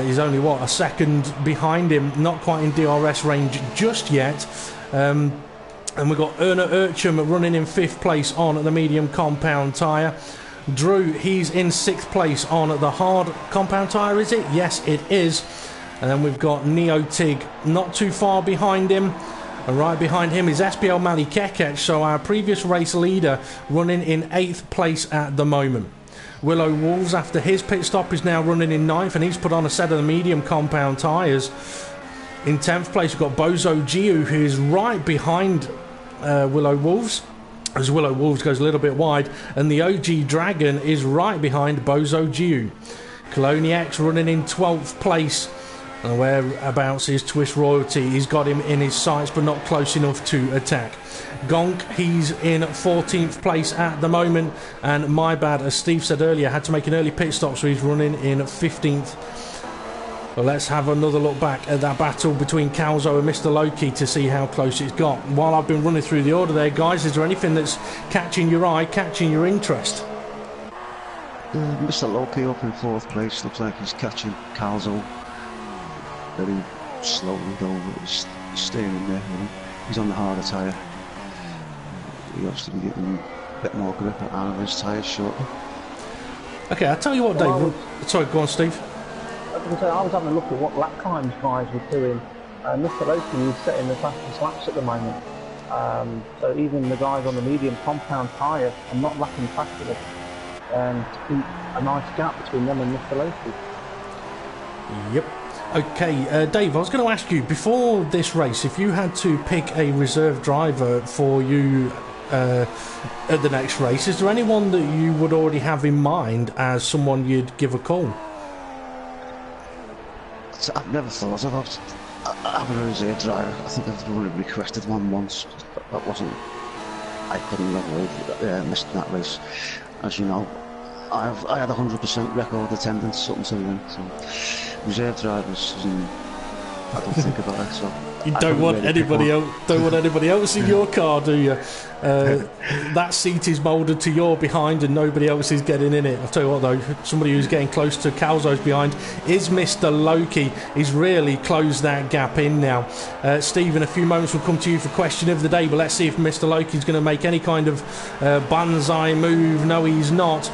He's only, a second behind him, not quite in DRS range just yet. And we've got Erna Urchum running in 5th place on the medium compound tyre. Drew, he's in 6th place on the hard compound tyre, is it? Yes, it is. And then we've got Neo Tig not too far behind him. And right behind him is SPL Malikekech, so our previous race leader, running in 8th place at the moment. Willow Wolves, after his pit stop, is now running in 9th, and he's put on a set of the medium compound tyres. In 10th place, we've got Bozo Giu, who is right behind Willow Wolves, as Willow Wolves goes a little bit wide, and the OG Dragon is right behind Bozo Giu. Coloniax running in 12th place, and whereabouts is Twist Royalty. He's got him in his sights, but not close enough to attack. Gonk, he's in 14th place at the moment, and My Bad, as Steve said earlier, had to make an early pit stop, so he's running in 15th. Well, let's have another look back at that battle between Calzo and Mr. Loki to see how close it's got. While I've been running through the order there, guys, is there anything that's catching your eye, catching your interest? Mr. Loki up in 4th place. Looks like he's catching Calzo very slowly though, but he's staying in there. He's on the harder tyre. He obviously been getting bit more grip out of his tyres shortly. Okay, I'll tell you what, Dave. Sorry, go on, Steve. I was having a look at what lap times guys were doing. Mr. Loki is setting the fastest laps at the moment. So even the guys on the medium compound tyre are not lapping faster to keep a nice gap between them and Mr. Loki. Yep. Okay, Dave, I was going to ask you, before this race, if you had to pick a reserve driver for you at the next race, is there anyone that you would already have in mind as someone you'd give a call? I've never thought about having a reserve driver. I think I've only requested one once. That wasn't... I couldn't have missed that race. As you know, I had 100% record attendance, something to win. So reserve drivers, I don't think about it. So you don't want anybody else. Don't want anybody else in your car, do you? That seat is moulded to your behind, and nobody else is getting in it. I'll tell you what, though, somebody who's getting close to Calzo's behind is Mr. Loki. He's really closed that gap in now. Steve, in a few moments, we'll come to you for question of the day, but let's see if Mr. Loki's going to make any kind of banzai move. No, he's not.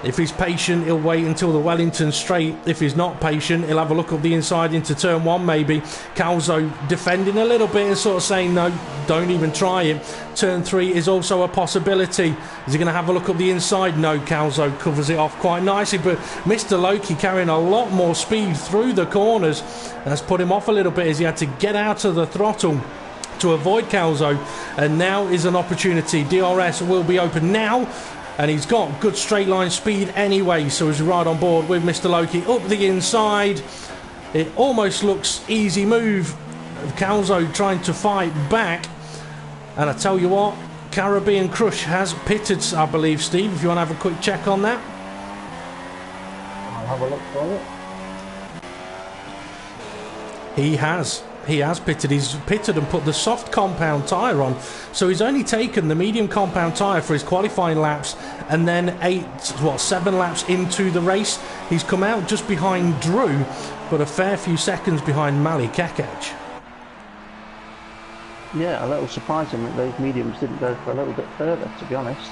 If he's patient, he'll wait until the Wellington straight. If he's not patient, he'll have a look up the inside into turn one, maybe. Calzo defending a little bit and sort of saying, no, don't even try it. Turn three is also a possibility. Is he going to have a look up the inside? No, Calzo covers it off quite nicely, but Mr. Loki carrying a lot more speed through the corners. That's put him off a little bit as he had to get out of the throttle to avoid Calzo. And now is an opportunity. DRS will be open now. And he's got good straight line speed anyway, so as we ride on board with Mr. Loki up the inside, it almost looks easy move. Calzo trying to fight back, and I tell you what, Caribbean Crush has pitted, I believe, Steve, if you want to have a quick check on that. I'll have a look for it. He has pitted. He's pitted and put the soft compound tyre on, so he's only taken the medium compound tyre for his qualifying laps, and then 7 laps into the race he's come out just behind Drew, but a fair few seconds behind Mali Kekec. Yeah, a little surprising that those mediums didn't go for a little bit further, to be honest.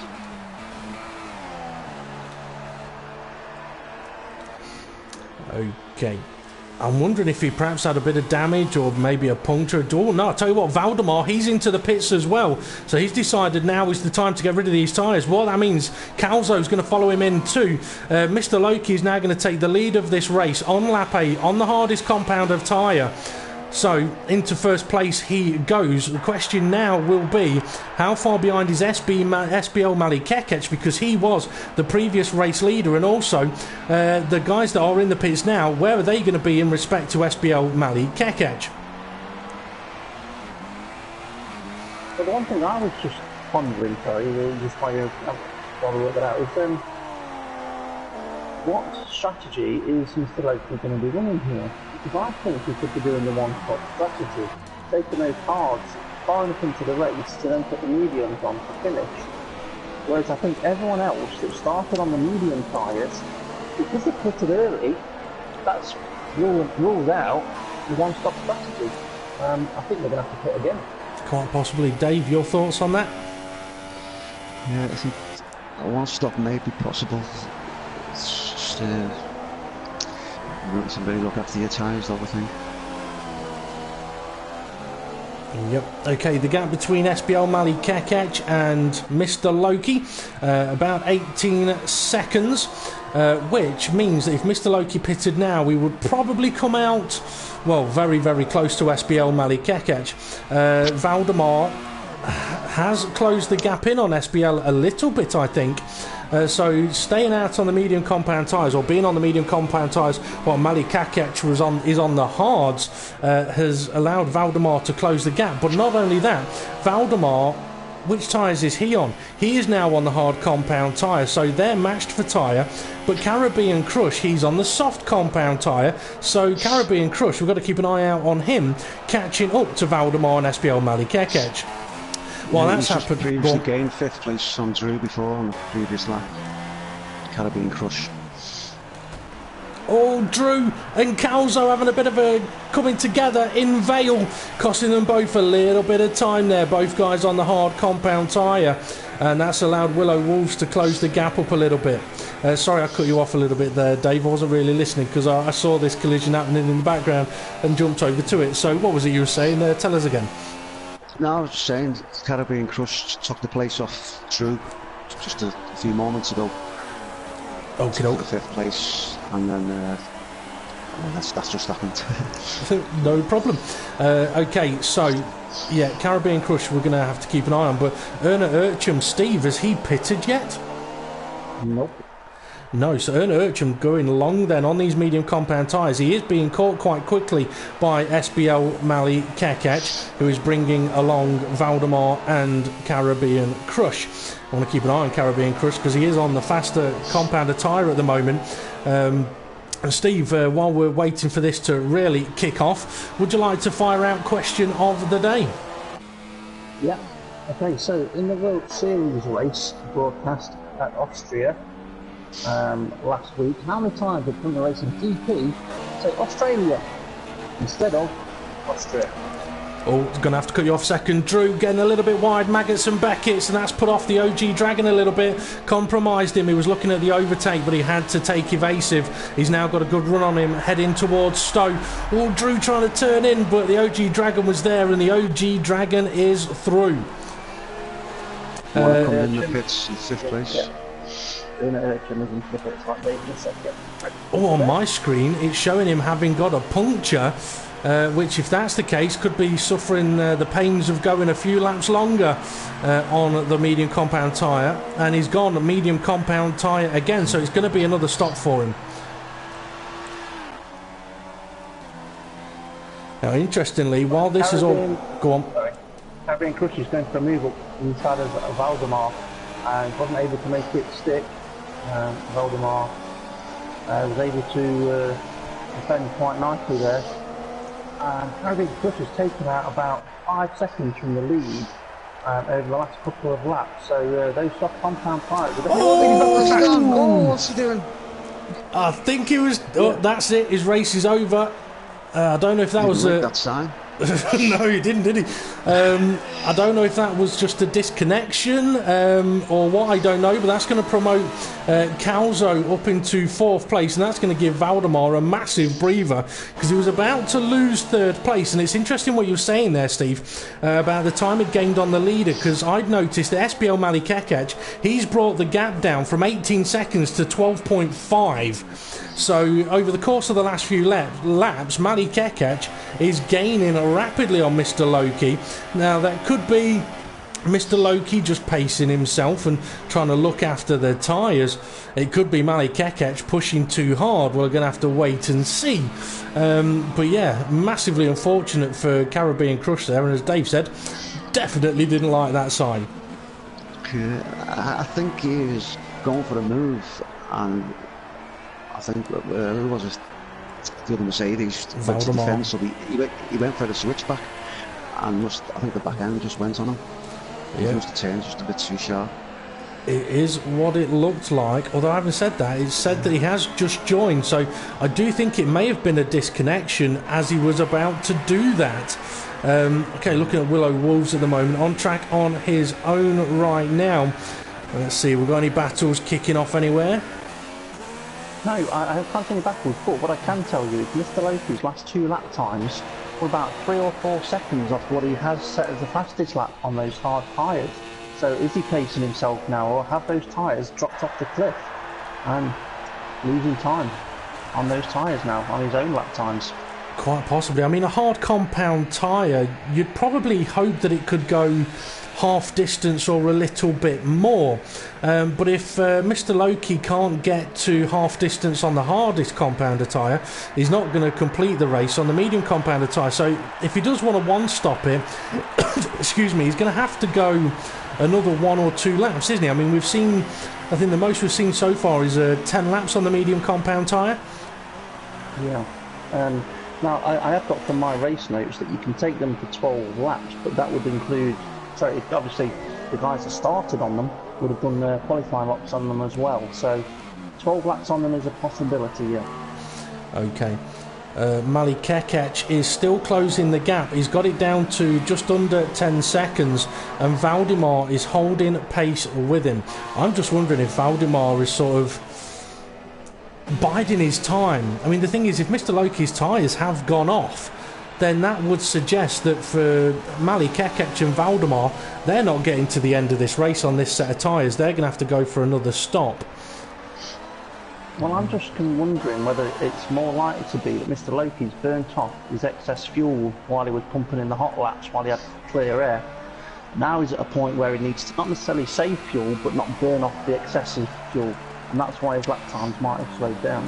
Okay, I'm wondering if he perhaps had a bit of damage or maybe a puncture. Oh no, I'll tell you what, Valdemar, he's into the pits as well. So he's decided now is the time to get rid of these tyres. What that means, Calzo's going to follow him in too. Mr. Loki is now going to take the lead of this race on lap 8 on the hardest compound of tyre. So into first place he goes. The question now will be, how far behind is SBL Mali Kekec, because he was the previous race leader, and also the guys that are in the pits now, where are they going to be in respect to SBL Mali Kekec? But the one thing I was just pondering, just while you work that out, is what strategy is Mr. Loki going to be running here? Because I think he could be doing the one-stop strategy, taking those cards far enough into the race to then put the mediums on to finish. Whereas I think everyone else that started on the medium tyres, because they pitted early, that's ruled out the one-stop strategy. I think they're going to have to pit again. Quite possibly. Dave, your thoughts on that? Yeah, I think a one-stop may be possible. It's just somebody look after your tyres, I think. Yep. Okay, the gap between SBL Mali Kekec and Mr. Loki, about 18 seconds, which means that if Mr. Loki pitted now, we would probably come out, well, very, very close to SBL Mali Kekec. Valdemar has closed the gap in on SBL a little bit, I think. So staying out on the medium compound tyres, or being on the medium compound tyres while Mali Kekec is on the hards, has allowed Valdemar to close the gap. But not only that, Valdemar, which tyres is he on? He is now on the hard compound tyre, so they're matched for tyre. But Caribbean Crush, he's on the soft compound tyre, so Caribbean Crush, we've got to keep an eye out on him catching up to Valdemar and SBL Mali Kekec. Well, that's happened. Previously gained 5th place on Drew before on the previous lap. Caribbean Crush. Oh, Drew and Calzo having a bit of a coming together in Vale, costing them both a little bit of time there. Both guys on the hard compound tyre. and that's allowed Willow Wolves to close the gap up a little bit. Sorry I cut you off a little bit there, Dave. I wasn't really listening because I saw this collision happening in the background and jumped over to it. So what was it you were saying? Tell us again. No, I was just saying, Caribbean Crush took the place off Drew just a few moments ago. Okay, the 5th place, and then that's just happened. No problem. Okay, so yeah, Caribbean Crush we're going to have to keep an eye on, but Erna Urchum, Steve, has he pitted yet? Nope. No, so Erna Urchum going long then on these medium compound tyres. He is being caught quite quickly by SBL Mali Kekec, who is bringing along Valdemar and Caribbean Crush. I want to keep an eye on Caribbean Crush because he is on the faster compounder tyre at the moment. And Steve, while we're waiting for this to really kick off, would you like to fire out question of the day? Yeah. Okay, so in the World Series race broadcast at Austria last week, how many times did Thunder Racing GP say Australia instead of Austria? Oh, going to have to cut you off second. Drew getting a little bit wide, Maggots and Beckett's, and that's put off the OG Dragon a little bit, compromised him. He was looking at the overtake, but he had to take evasive. He's now got a good run on him, heading towards Stowe. Oh, Drew trying to turn in, but the OG Dragon was there, and the OG Dragon is through. Coming in the pits in 5th place. Yeah. Oh, on my screen, it's showing him having got a puncture, which, if that's the case, could be suffering the pains of going a few laps longer on the medium compound tyre. And he's gone a medium compound tyre again, so it's going to be another stop for him. Now, interestingly, while this is all... Go on. Caribbean Crush is going for a move up inside of Valdemar and wasn't able to make it stick. Valdemar was able to defend quite nicely there. Caribbean Crush has taken out about 5 seconds from the lead over the last couple of laps. So those soft compound tyres... What's he doing? I think he was... Oh, that's it. His race is over. I don't know if that was... that sign. No, he didn't, did he? I don't know if that was just a disconnection or what, I don't know, but that's going to promote Calzo up into 4th place, and that's going to give Valdemar a massive breather because he was about to lose 3rd place. And it's interesting what you were saying there, Steve, about the time it gained on the leader, because I'd noticed that SBL Mali Kekec, he's brought the gap down from 18 seconds to 12.5. So over the course of the last few laps, Mali Kekec is gaining rapidly on Mr. Loki. Now that could be Mr. Loki just pacing himself and trying to look after the tyres. It could be Mali Kekec pushing too hard. We're going to have to wait and see. But yeah, massively unfortunate for Caribbean Crush there, and as Dave said, definitely didn't like that sign. I think he was going for a move, and I think who was it? The other Mercedes went to defend, so he went for the switchback, and I think the back end just went on him. He must have turned just a bit too sharp. It is what it looked like, although I haven't said that. It's said that he has just joined, so I do think it may have been a disconnection as he was about to do that. Okay, looking at Willow Wolves at the moment, on track on his own right now. Let's see, we've got any battles kicking off anywhere? No, I can't see any battles, but what I can tell you is Mr. Loki's last 2 lap times were about 3 or 4 seconds off what he has set as the fastest lap on those hard tyres. So is he pacing himself now, or have those tyres dropped off the cliff and losing time on those tyres now, on his own lap times? Quite possibly. I mean, a hard compound tyre, you'd probably hope that it could go half distance or a little bit more, but if Mr. Loki can't get to half distance on the hardest compounder tyre, he's not going to complete the race on the medium compounder tyre. So if he does want to one-stop it, excuse me, he's going to have to go another 1 or 2 laps, isn't he? I mean, we've seen, I think the most we've seen so far is 10 laps on the medium compound tyre. Yeah. Now I have got from my race notes that you can take them for 12 laps, but that would include, so obviously the guys that started on them would have done qualifying laps on them as well. So 12 laps on them is a possibility, yeah. Okay. Mali Kekec is still closing the gap. He's got it down to just under 10 seconds, and Valdemar is holding pace with him. I'm just wondering if Valdemar is sort of biding his time. I mean, the thing is, if Mr. Loki's tyres have gone off, then that would suggest that for Mali Kekec and Valdemar, they're not getting to the end of this race on this set of tyres. They're going to have to go for another stop. Well, I'm just wondering whether it's more likely to be that Mr. Loki's burnt off his excess fuel while he was pumping in the hot laps, while he had clear air. Now he's at a point where he needs to not necessarily save fuel, but not burn off the excessive fuel. And that's why his lap times might have slowed down.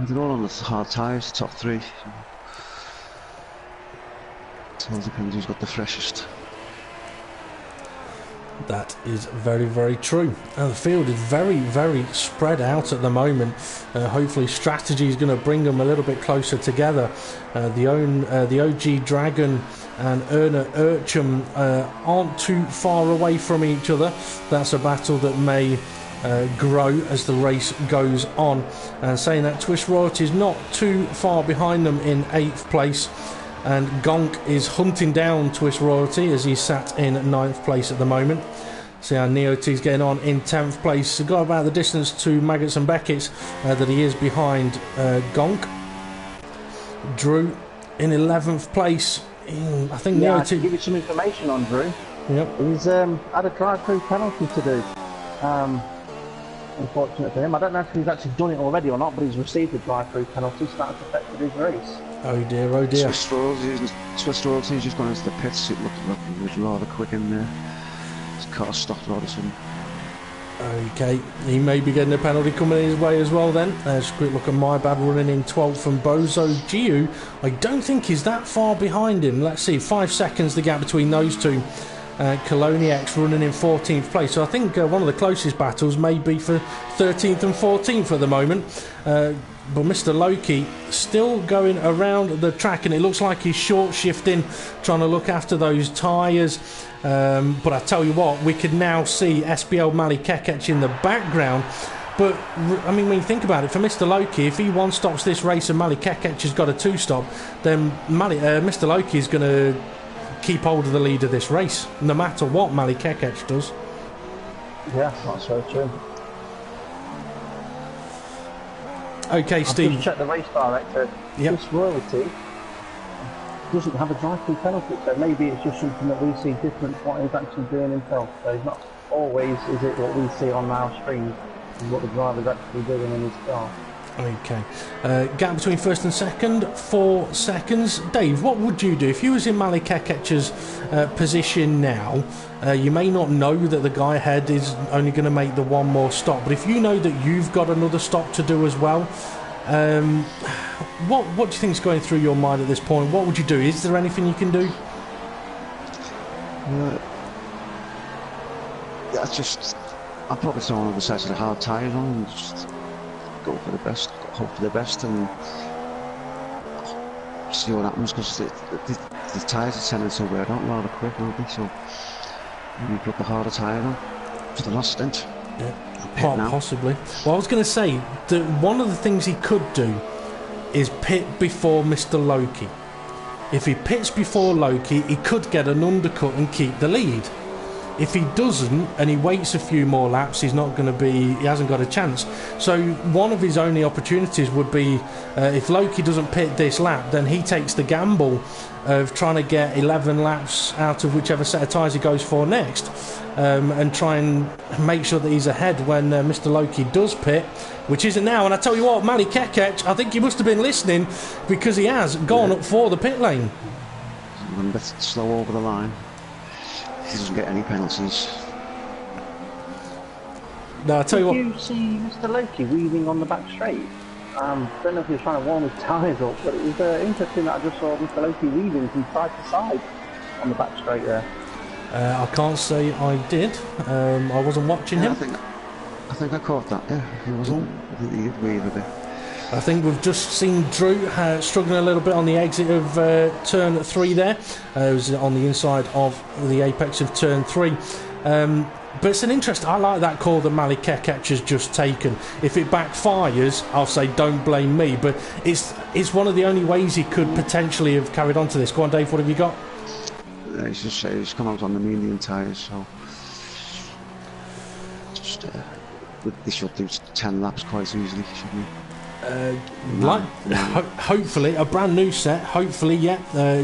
They're all on the hard tyres, top three. It all depends who's got the freshest. That is very, very true. And the field is very, very spread out at the moment. Hopefully strategy is going to bring them a little bit closer together. The OG Dragon and Erna Urchum aren't too far away from each other. That's a battle that may grow as the race goes on. And saying that, Twist Royalty is not too far behind them in 8th place. And Gonk is hunting down Twist Royalty as he's sat in 9th place at the moment. See how Neo T's getting on in 10th place. He's got about the distance to Maggots and Beckett's that he is behind Gonk. Drew in 11th place. I think Neo T... I can give you some information on Drew. Yep. He's had a drive-through penalty to do. Unfortunate for him. I don't know if he's actually done it already or not, but he's received a drive-through penalty, so that's affected his race. Oh dear, oh dear. Swiss Royalty's just gone into the pits. It looked like he was rather quick in there. His car stopped rather soon. Okay, he may be getting a penalty coming his way as well then. There's a quick look at My Bad running in 12th from Bozo Giu. I don't think he's that far behind him. Let's see, 5 seconds the gap between those two. Coloniax running in 14th place. So I think one of the closest battles may be for 13th and 14th at the moment. But Mr. Loki still going around the track, and it looks like he's short shifting, trying to look after those tyres. But I tell you what, we can now see SBL Mali Kekec in the background. But I mean, when you think about it, for Mr. Loki, if he one-stops this race and Mali Kekec has got a two-stop, then Mr. Loki is going to keep hold of the lead of this race, no matter what Mali Kekec does. Yeah, that's very true. Okay, Steve. I've just checked the race director. Yep. This Royalty doesn't have a drive-through penalty, so maybe it's just something that we see different to what he's actually doing himself. So it's not always is it what we see on our screen, is what the driver's actually doing in his car. Okay. Gap between first and second, 4 seconds. Dave, what would you do if you was in Mali Kekec's position now? You may not know that the guy ahead is only going to make the one more stop, but if you know that you've got another stop to do as well, what do you think is going through your mind at this point? What would you do? Is there anything you can do? I'll probably throw on the side of the hard tyres on and just go for the best, hope for the best, and see what happens, because the tyres are tending to wear out rather quick, aren't they? So you put the harder tyre on for the last stint. Yeah, possibly. Well, I was going to say that one of the things he could do is pit before Mr. Loki. If he pits before Loki, he could get an undercut and keep the lead. If he doesn't and he waits a few more laps, he hasn't got a chance. So one of his only opportunities would be if Loki doesn't pit this lap, then he takes the gamble of trying to get 11 laps out of whichever set of tyres he goes for next, and try and make sure that he's ahead when Mr. Loki does pit, which isn't now. And I tell you what, Mali Kekec, I think he must have been listening, because he has gone up for the pit lane. A bit slow over the line. He doesn't get any penalties. No, I tell you what. Did you see Mr. Loki weaving on the back straight? I don't know if he was trying to warm his tyres up, but it was interesting that I just saw Mr. Loki weaving from side to side on the back straight there. I can't say I did. I wasn't watching him. I think I caught that. Yeah, he wasn't. He did weave a bit. I think we've just seen Drew struggling a little bit on the exit of turn 3 there. It was on the inside of the apex of turn 3. But it's an interest. I like that call that Mali Kekec has just taken. If it backfires, I'll say don't blame me. But it's one of the only ways he could potentially have carried on to this. Go on, Dave. What have you got? He's come out on the medium tyres, so just they should do 10 laps quite easily, shouldn't he? Hopefully a brand new set, hopefully,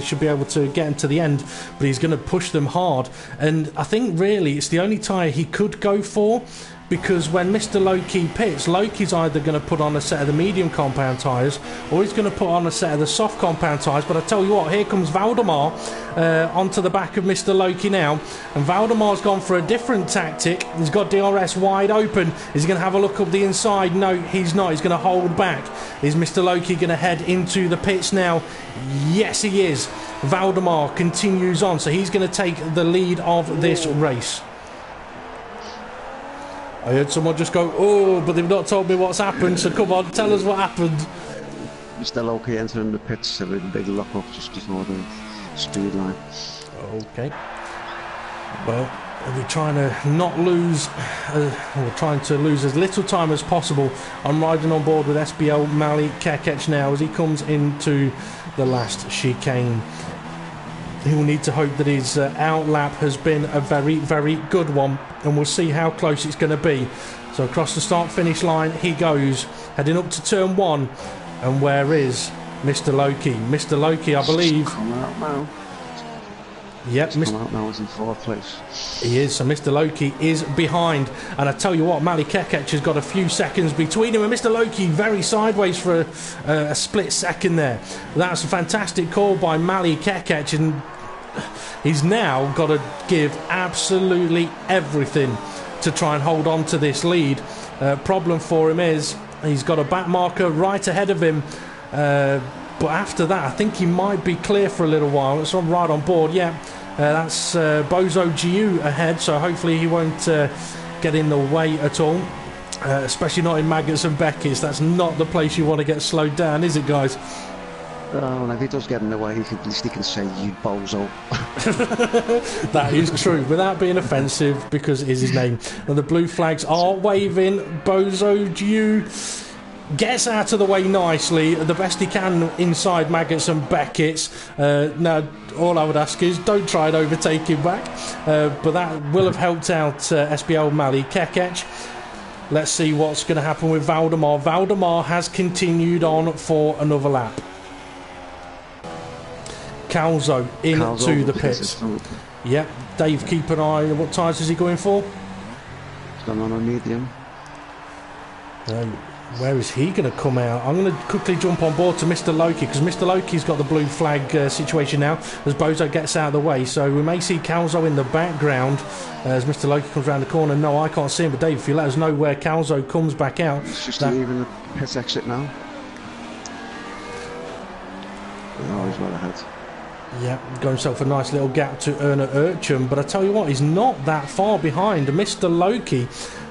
should be able to get him to the end, but he's going to push them hard. And I think really it's the only tyre he could go for, because when Mr. Loki pits, Loki's either going to put on a set of the medium compound tyres or he's going to put on a set of the soft compound tyres. But I tell you what, here comes Valdemar onto the back of Mr. Loki now, and Valdemar's gone for a different tactic. He's got DRS wide open. Is he going to have a look up the inside? No, he's not. He's going to hold back. Is Mr. Loki going to head into the pits now? Yes, he is. Valdemar continues on, so he's going to take the lead of this race. I heard someone just go, oh, but they've not told me what's happened, so come on, tell us what happened. Mr. Loki entering the pits, a big lock-up just before the speed line. Okay. Well, we're trying to not lose, we're trying to lose as little time as possible. I'm riding on board with SBL Mali Kekec now as he comes into the last chicane. He will need to hope that his outlap has been a very, very good one, and we'll see how close it's going to be. So across the start-finish line he goes, heading up to turn 1. And where is Mr. Loki? Mr. Loki, I believe. Come out now. Yep, Come out now. He's in 4th place. He is. So Mr. Loki is behind, and I tell you what, Mali Kekec has got a few seconds between him and Mr. Loki, very sideways for a split second there. That's a fantastic call by Mali Kekec, and he's now got to give absolutely everything to try and hold on to this lead. Problem for him is he's got a back marker right ahead of him, but after that I think he might be clear for a little while. It's on right on board. That's Bozo Giu ahead, so hopefully he won't get in the way at all, especially not in Maggots and Beckett's. That's not the place you want to get slowed down, is it, guys? Oh, and if he does get in the way, at least he can say, you bozo. That is true, without being offensive, because it is his name. And the blue flags are waving. Bozo Giu gets out of the way nicely, the best he can inside Maggots and Beckett's. Now, all I would ask is don't try and overtake him back, but that will have helped out SBL Mali Kekec. Let's see what's going to happen with Valdemar. Valdemar has continued on for another lap. Calzo into the pits. Yep, Dave, keep an eye. What tyres is he going for? He's gone on a medium. Where is he going to come out? I'm going to quickly jump on board to Mr. Loki, because Mr. Loki's got the blue flag situation now as Bozo gets out of the way. So we may see Calzo in the background as Mr. Loki comes around the corner. No, I can't see him, but Dave, if you let us know where Calzo comes back out. It's just leaving the pit exit now. Oh, he's well ahead. Yeah, got himself a nice little gap to Erna Urchin, but I tell you what, he's not that far behind Mr. Loki.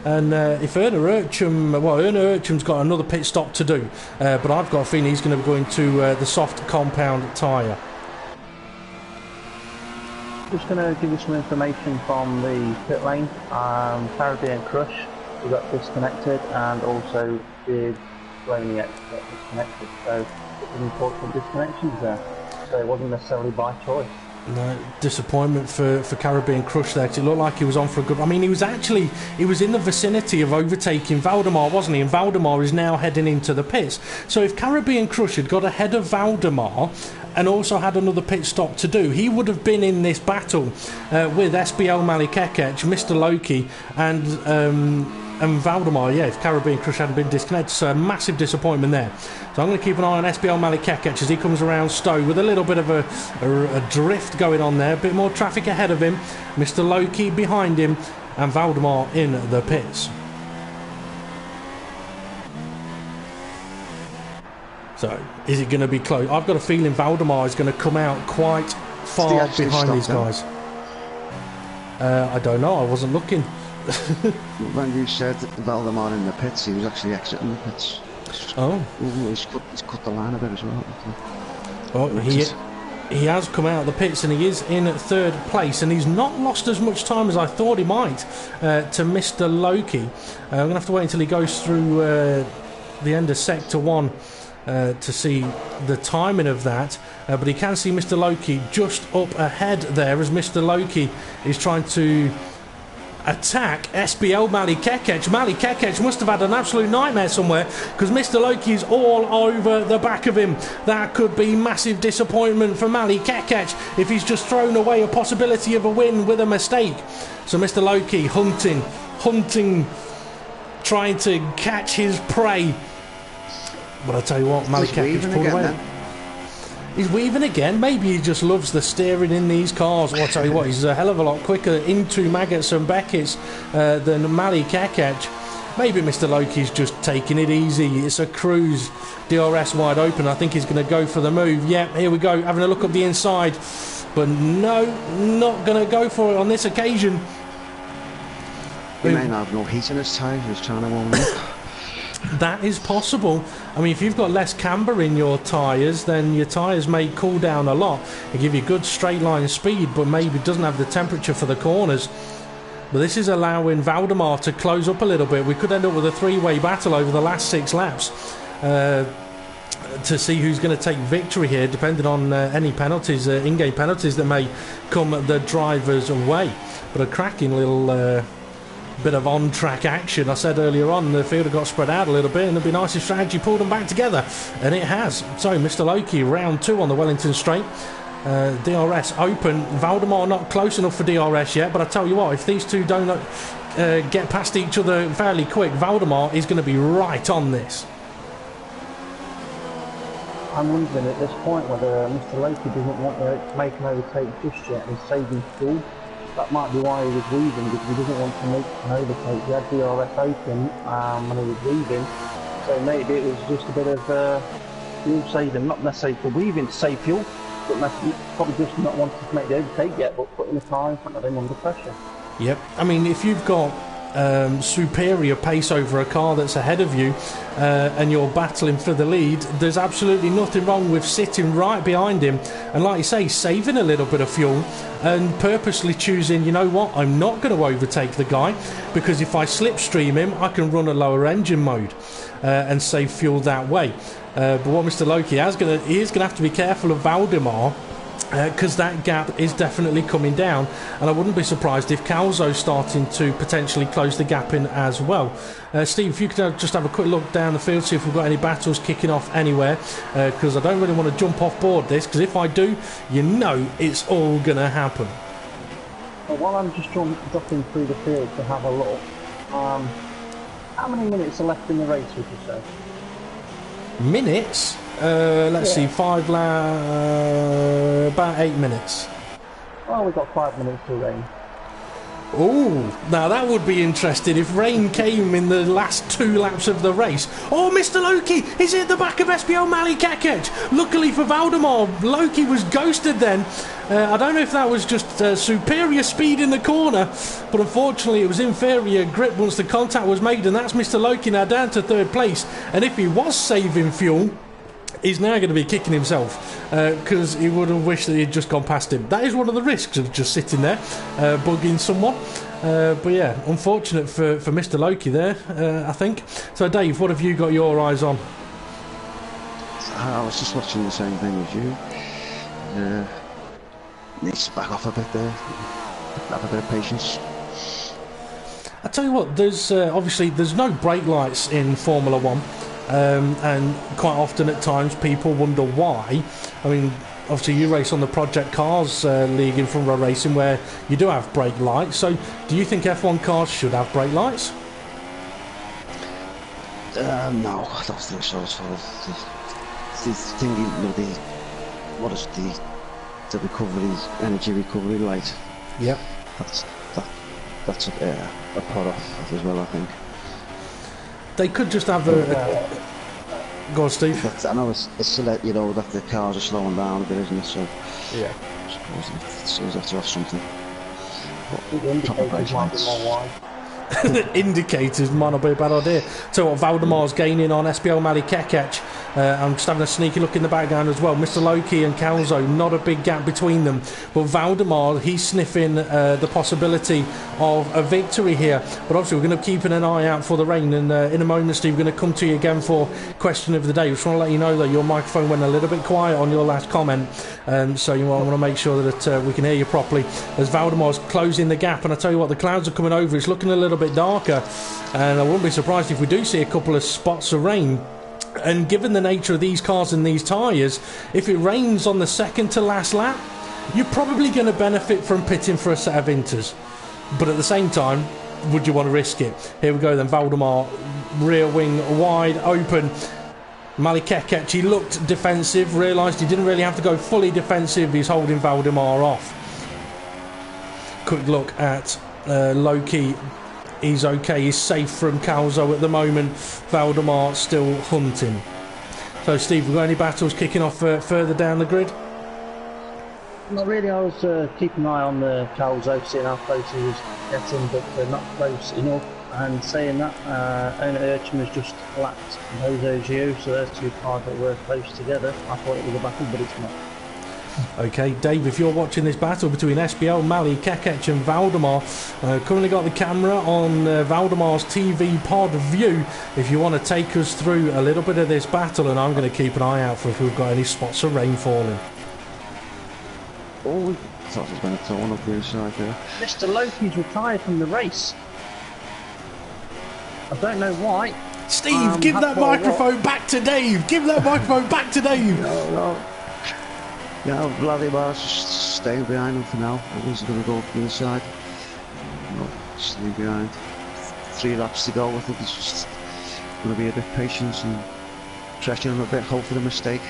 And if Erna Urchin's got another pit stop to do, but I've got a feeling he's going to be going to the soft compound tyre. Just going to give you some information from the pit lane. Caribbean Crush, we got disconnected, and also did Blamier got disconnected. So important disconnections there. So it wasn't necessarily by choice. No, disappointment for Caribbean Crush there, 'cause it looked like he was on for a good... I mean, he was in the vicinity of overtaking Valdemar, wasn't he? And Valdemar is now heading into the pits. So if Caribbean Crush had got ahead of Valdemar and also had another pit stop to do, he would have been in this battle with SBL Mali Kekec, Mr. Loki, and Valdemar, if Caribbean Crush hadn't been disconnected. So a massive disappointment there. So I'm going to keep an eye on SBL Mali Kekec as he comes around Stowe with a little bit of a drift going on there. A bit more traffic ahead of him. Mr. Loki behind him, and Valdemar in the pits. So is it going to be close? I've got a feeling Valdemar is going to come out quite far behind these guys. I don't know, I wasn't looking. When you said Valdemar in the pits, he was actually exiting the pits. Oh. He's cut the line a bit as well. Oh, he has come out of the pits and he is in 3rd place, and he's not lost as much time as I thought he might to Mr. Loki. I'm going to have to wait until he goes through the end of Sector 1 to see the timing of that, but he can see Mr. Loki just up ahead there as Mr. Loki is trying to attack SBL Mali Kekec. Mali Kekec must have had an absolute nightmare somewhere, because Mr. Loki is all over the back of him. That could be massive disappointment for Mali Kekec if he's just thrown away a possibility of a win with a mistake. So Mr. Loki hunting, trying to catch his prey. But I tell you what, Mali Kekec pulled away. He's weaving again. Maybe he just loves the steering in these cars. Well, I'll tell you what, he's a hell of a lot quicker into Maggots and Beckett's than Mali Kekec. Maybe Mr. Loki's just taking it easy. It's a cruise. DRS wide open. I think he's going to go for the move. Yeah, here we go. Having a look up the inside. But no, not going to go for it on this occasion. He may not have no heat in his tyres. He's trying to warm up. That is possible. I mean, if you've got less camber in your tyres, then your tyres may cool down a lot. They give you good straight line speed, but maybe doesn't have the temperature for the corners. But this is allowing Valdemar to close up a little bit. We could end up with a 3-way battle over the last 6 laps to see who's going to take victory here, depending on any penalties, in-game penalties that may come the drivers' way. But a cracking little bit of on-track action. I said earlier on the field had got spread out a little bit, and it'd be nice if strategy pulled them back together, and it has. So Mr. Loki, round 2 on the Wellington Straight. DRS open. Valdemar not close enough for DRS yet, but I tell you what, if these two don't get past each other fairly quick, Valdemar is going to be right on this. I'm wondering at this point whether Mr. Loki doesn't want to make an overtake just yet and saving fuel. That might be why he was weaving, because he doesn't want to make an overtake. He had DRS open when he was weaving, so maybe it was just a bit of fuel saving, not necessarily for weaving to save fuel, but probably just not wanting to make the overtake yet, but putting the car in front of him under pressure. Yep, I mean, if you've got superior pace over a car that's ahead of you and you're battling for the lead, there's absolutely nothing wrong with sitting right behind him and, like you say, saving a little bit of fuel and purposely choosing, you know what, I'm not going to overtake the guy, because if I slipstream him I can run a lower engine mode and save fuel that way. But what Mr. Loki is going to have to be careful of Valdemar, because that gap is definitely coming down, and I wouldn't be surprised if Calzo's starting to potentially close the gap in as well. Steve, if you could just have a quick look down the field, see if we've got any battles kicking off anywhere, because I don't really want to jump off board this, because if I do, you know it's all going to happen. Well, while I'm just dropping through the field to have a look, how many minutes are left in the race, would you say? Minutes? Let's see, about 8 minutes. Well, we've got 5 minutes to rain. Oh, now that would be interesting if rain came in the last 2 laps of the race. Oh, Mr. Loki is at the back of SBL Mali Kekec. Luckily for Valdemar, Loki was ghosted then. I don't know if that was just superior speed in the corner, but unfortunately it was inferior grip once the contact was made, and that's Mr. Loki now down to 3rd place. And if he was saving fuel, he's now going to be kicking himself because he would have wished that he'd just gone past him. That is one of the risks of just sitting there, bugging someone. But yeah, unfortunate for Mr. Loki there, I think. So Dave, what have you got your eyes on? I was just watching the same thing as you. Needs to back off a bit there. Have a bit of patience. I tell you what, there's obviously there's no brake lights in Formula 1. And quite often at times people wonder why. I mean, obviously you race on the Project Cars League in Formula Racing, where you do have brake lights. So do you think F1 cars should have brake lights? No, I don't think so. So the thing, you know, what is the recovery, energy recovery light? Yep. That's a pot off as well, I think. They could just have a go on, Steve. I know it's to let you know that the cars are slowing down a bit, isn't it? So yeah, I suppose you have to have something. The indicators might be more wide. The indicators might not be a bad idea. So what, Valdemar's gaining on SBL Mali Kekec. I'm just having a sneaky look in the background as well. Mr. Loki and Calzo, not a big gap between them. But Valdemar, he's sniffing the possibility of a victory here. But obviously, we're going to keep an eye out for the rain. And in a moment, Steve, we're going to come to you again for question of the day. Just want to let you know that your microphone went a little bit quiet on your last comment. So you want to make sure that we can hear you properly. As Valdemar's closing the gap. And I tell you what, the clouds are coming over. It's looking a little bit darker. And I wouldn't be surprised if we do see a couple of spots of rain. And given the nature of these cars and these tyres, if it rains on the second to last lap, you're probably going to benefit from pitting for a set of inters. But at the same time, would you want to risk it? Here we go then, Valdemar, rear wing wide open. Mali Kekec, he looked defensive, realised he didn't really have to go fully defensive, he's holding Valdemar off. Quick look at Loki. He's okay, he's safe from Calzo at the moment. Valdemar still hunting. So Steve, we've got any battles kicking off further down the grid? Not really. I was keeping an eye on the Calzo, seeing how close he was getting, but not close enough. And saying that, Owner Urchin was just lapped Bozo Gio, so there's two cars that were close together. I thought it was a battle, but it's not. Okay, Dave, if you're watching this battle between SBL, Mali, Kekec and Valdemar, currently got the camera on Valdemar's TV pod view. If you want to take us through a little bit of this battle, and I'm going to keep an eye out for if we've got any spots of rain falling. Oh, I thought it was going to turn up the inside there. Mr. Loki's retired from the race. I don't know why. Steve, give that microphone back to Dave. Give that microphone back to Dave. No. Yeah, Vladimir's just staying behind him for now. He's going to go up the inside. No, staying behind. 3 laps to go. I think he's just going to be a bit patient and stretching him a bit, hope for the mistake.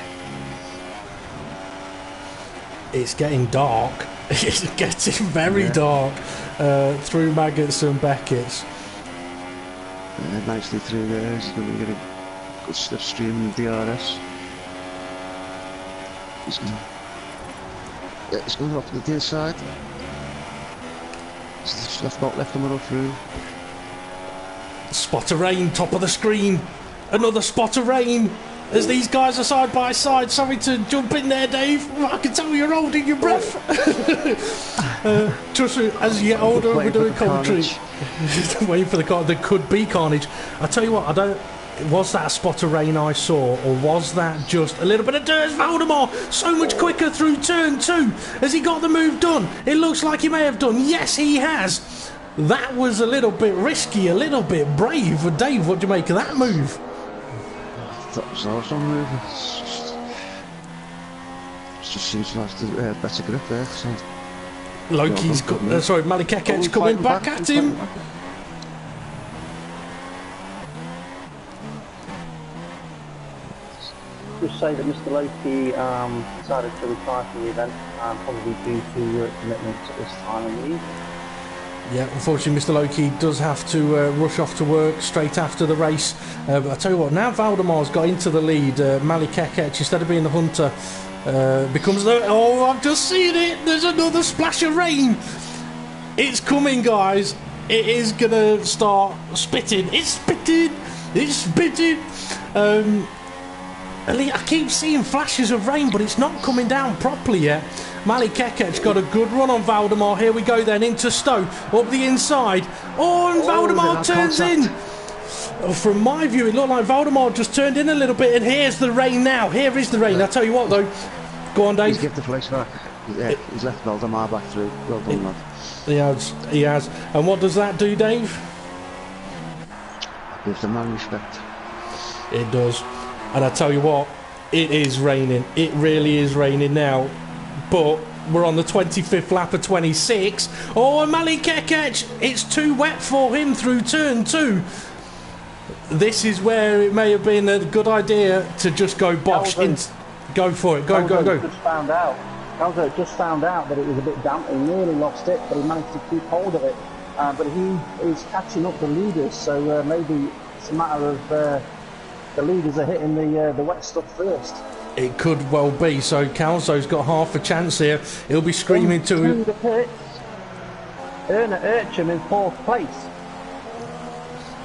It's getting dark. It's getting very dark through Maggots and Beckett's. Nicely through there. He's going to get a good slipstream in DRS. He's going up to the deer side. Just left him middle through. Spot of rain, top of the screen. Another spot of rain. As these guys are side by side. Sorry to jump in there, Dave. I can tell you're holding your breath. Trust me, as you get older, we're doing commentary. Waiting for the car. There could be carnage. I tell you what, was that a spot of rain I saw, or was that just a little bit of dirt? Valdemar so much quicker through turn 2. Has he got the move done? It looks like he may have done. Yes, he has. That was a little bit risky, a little bit brave. But Dave, what do you make of that move? That was awesome move. It just seems to have better grip there. So. Loki's sorry, Mali Kekec's coming back at him. Just say that Mr. Loki decided to retire from the event, probably due to work commitments at this time of the year. Yeah, unfortunately Mr. Loki does have to rush off to work straight after the race. But I tell you what, now Valdemar's got into the lead. Mali Kekec, instead of being the hunter, becomes the... Oh, I've just seen it! There's another splash of rain! It's coming, guys! It is going to start spitting. It's spitting! It's spitting! I keep seeing flashes of rain, but it's not coming down properly yet. Mali Kekec's got a good run on Valdemar. Here we go then, into Stowe, up the inside. Oh, and Valdemar turns in. From my view, it looked like Valdemar just turned in a little bit, and here's the rain now. Here is the rain. I'll tell you what, though. Go on, Dave. He's given the place back. Yeah, he's left Valdemar back through. Well done, lad. He has. And what does that do, Dave? Gives the man respect. It does. And I tell you what, it is raining. It really is raining now. But we're on the 25th lap of 26. Oh, and Mali Kekec, it's too wet for him through turn 2. This is where it may have been a good idea to just go bosh. Go for it. Go. Calzo just found out that it was a bit damp. He nearly lost it, but he managed to keep hold of it. But he is catching up the leaders, so maybe it's a matter of the leaders are hitting the wet stuff first. It could well be. So Calzo's got half a chance here. He'll be screaming to the pits. Owner Urchin in 4th place.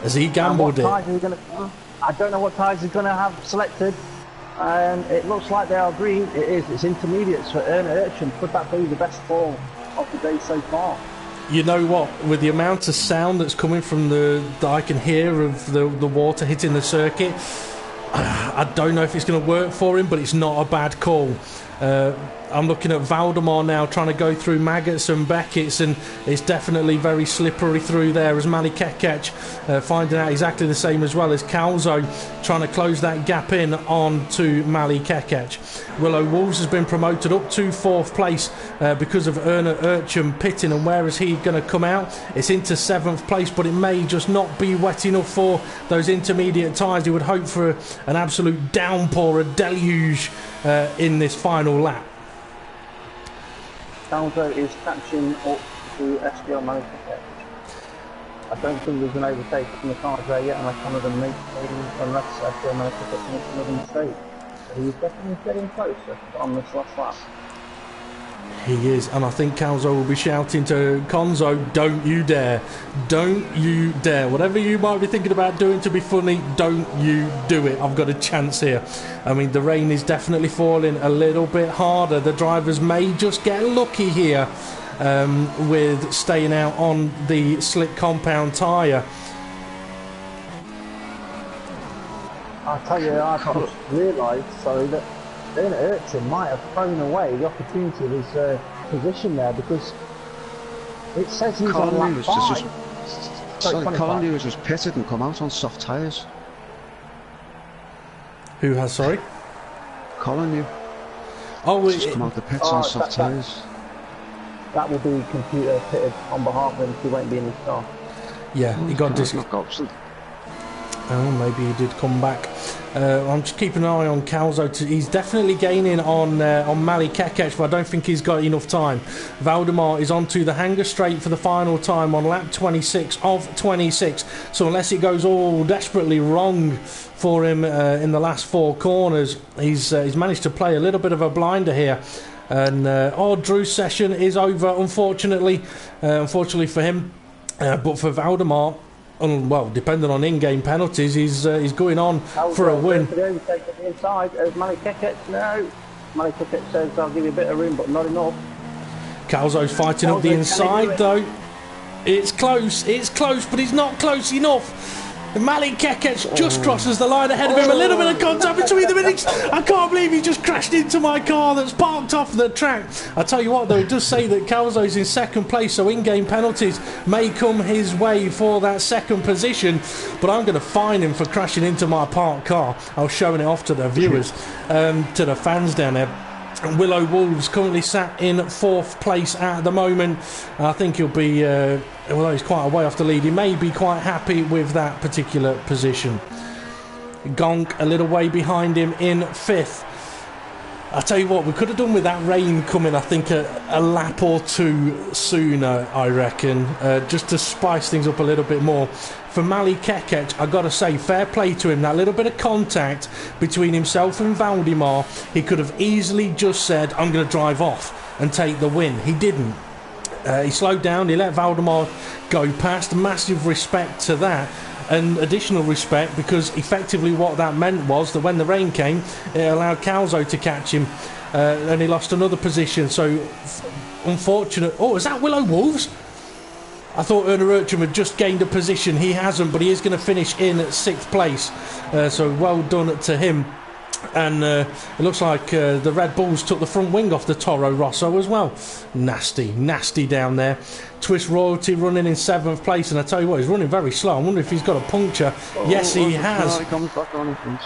Has he gambled it? I don't know what tyres he's going to have selected. It looks like they are green. It is. It's intermediates for Erna Urchin. Could that be the best ball of the day so far? You know what? With the amount of sound that's coming from that I can hear of the water hitting the circuit, I don't know if it's going to work for him, but it's not a bad call. I'm looking at Valdemar now trying to go through Maggots and Beckett's, and it's definitely very slippery through there as Mali Kekec finding out exactly the same as well as Calzo trying to close that gap in on to Mali Kekec. Willow Wolves has been promoted up to 4th place because of Erna Urchin pitting, and where is he going to come out? It's into 7th place, but it may just not be wet enough for those intermediate tyres. You would hope for an absolute downpour, a deluge in this final lap. Calzo is catching up to SBL Mali Kekec. I don't think there's an overtake from the cars there yet, and I can't even make unless SBL Mali Kekec makes another mistake. So he's definitely getting closer on this last lap. He is, and I think Calzo will be shouting to Conzo, don't you dare, don't you dare. Whatever you might be thinking about doing to be funny, don't you do it. I've got a chance here. I mean, the rain is definitely falling a little bit harder. The drivers may just get lucky here with staying out on the slick compound tyre. I tell you, I just realised, that Erna Urchin might have thrown away the opportunity of his position there, because it says he's on lap 5. Colin Lewis was pitted and come out on soft tyres. Who has, sorry? Colin Lewis. Oh, just come out the pits on soft tyres. That will be computer pitted on behalf of him, he won't be in his car. Yeah, he got disqualified. Oh, maybe he did come back. I'm just keeping an eye on Calzo. He's definitely gaining on Mali Kekec, but I don't think he's got enough time. Valdemar is onto the hanger straight for the final time on lap 26 of 26. So unless it goes all desperately wrong for him in the last 4 corners, he's managed to play a little bit of a blinder here. And Drew's session is over, unfortunately for him. But for Valdemar, well, depending on in-game penalties, he's going on for a win. For the overtake at the inside, as Mali Kekec, no. Mali Kekec says, I'll give you a bit of room, but not enough. Calzo's fighting up the inside, though. It's close, but he's not close enough. Mali Kekec just crosses the line ahead of him. A little bit of contact between the minutes. I can't believe he just crashed into my car that's parked off the track. I tell you what, though, it does say that Calzo's in 2nd place, so in-game penalties may come his way for that 2nd position. But I'm going to fine him for crashing into my parked car. I was showing it off to the viewers, to the fans down there. Willow Wolves currently sat in 4th place at the moment. I think he'll be, although he's quite a way off the lead, he may be quite happy with that particular position. Gonk a little way behind him in 5th. I tell you what, we could have done with that rain coming, I think, a lap or 2 sooner, I reckon, just to spice things up a little bit more. For Mali Kekec, I've got to say, fair play to him. That little bit of contact between himself and Valdemar, he could have easily just said, I'm going to drive off and take the win. He didn't. He slowed down, he let Valdemar go past. Massive respect to that. And additional respect, because effectively what that meant was that when the rain came, it allowed Calzo to catch him, and he lost another position. So unfortunate. Oh, is that Willow Wolves? I thought Erna Urchin had just gained a position. He hasn't, but he is going to finish in 6th place. So well done to him. And it looks like the Red Bulls took the front wing off the Toro Rosso as well. Nasty down there. Twist Royalty running in 7th place, and I tell you what, he's running very slow. I wonder if he's got a puncture. Yes, he has. Comes back on in front.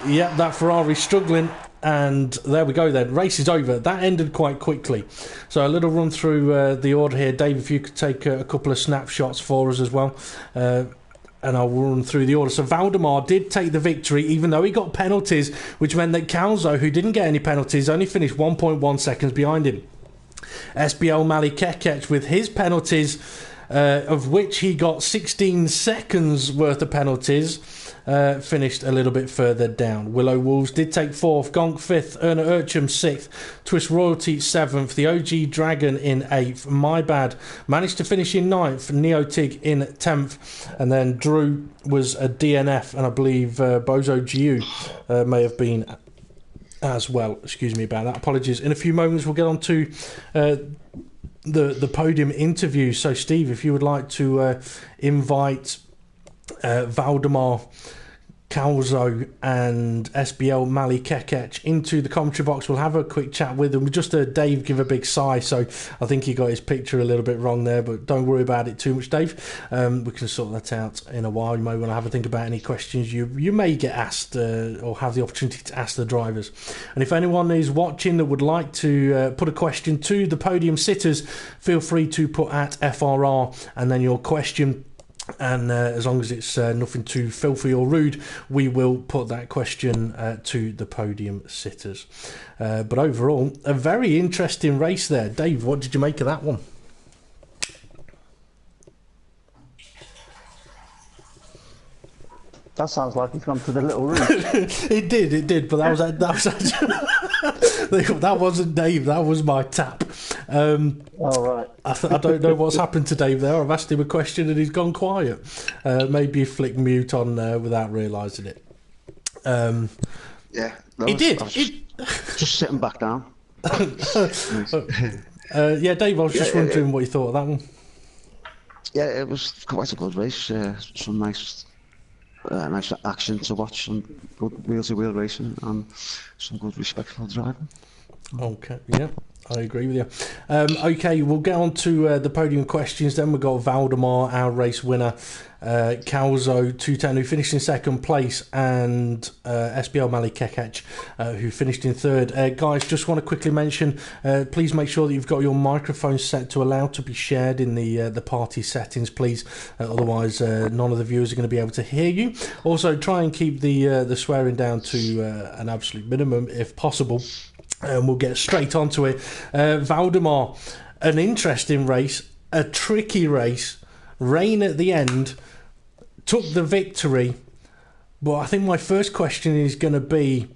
Yeah, that Ferrari's struggling. And there we go then. Race is over. That ended quite quickly. So a little run through the order here. Dave, if you could take a couple of snapshots for us as well. And I'll run through the order. So Valdemar did take the victory, even though he got penalties, which meant that Calzo, who didn't get any penalties, only finished 1.1 seconds behind him. SBL Mali Kekec with his penalties, of which he got 16 seconds worth of penalties, finished a little bit further down. Willow Wolves did take 4th, Gonk 5th, Erna Urchin 6th, Twist Royalty 7th, the OG Dragon in 8th, My Bad managed to finish in 9th, Neotig in 10th, and then Drew was a DNF, and I believe Bozo Giu may have been as well. Excuse me about that. Apologies. In a few moments, we'll get on to the podium interview. So, Steve, if you would like to invite Valdemar Calzo and SBL Mali Kekec into the commentary box, we'll have a quick chat with them. We just heard Dave give a big sigh, so I think he got his picture a little bit wrong there, but don't worry about it too much, Dave. We can sort that out in a while. You may want to have a think about any questions you may get asked or have the opportunity to ask the drivers. And if anyone is watching that would like to put a question to the podium sitters, feel free to put at FRR and then your question. And as long as it's nothing too filthy or rude, we will put that question to the podium sitters. But overall, a very interesting race there. Dave, what did you make of that one? That sounds like he's gone to the little room. It did, but that was actually, that wasn't Dave. That was my tap. All right. I don't know what's happened to Dave there. I've asked him a question and he's gone quiet. Maybe he flicked mute on without realising it. Yeah, he did. Just sitting back down. Yeah, Dave, I was just wondering what you thought of that one. Yeah, it was quite a good race. Some nice action to watch, some good wheel-to-wheel racing, and some good respectful driving. Okay, yeah, I agree with you. Okay, we'll get on to the podium questions then. We've got Valdemar, our race winner, Calzo 210, who finished in second place, and SBL Mali Kekec, who finished in third. Guys, just want to quickly mention, please make sure that you've got your microphone set to allow to be shared in the party settings, please. Otherwise, none of the viewers are going to be able to hear you. Also, try and keep the swearing down to an absolute minimum if possible. And we'll get straight onto it. Valdemar, an interesting race, a tricky race, rain at the end, took the victory. But I think my first question is going to be,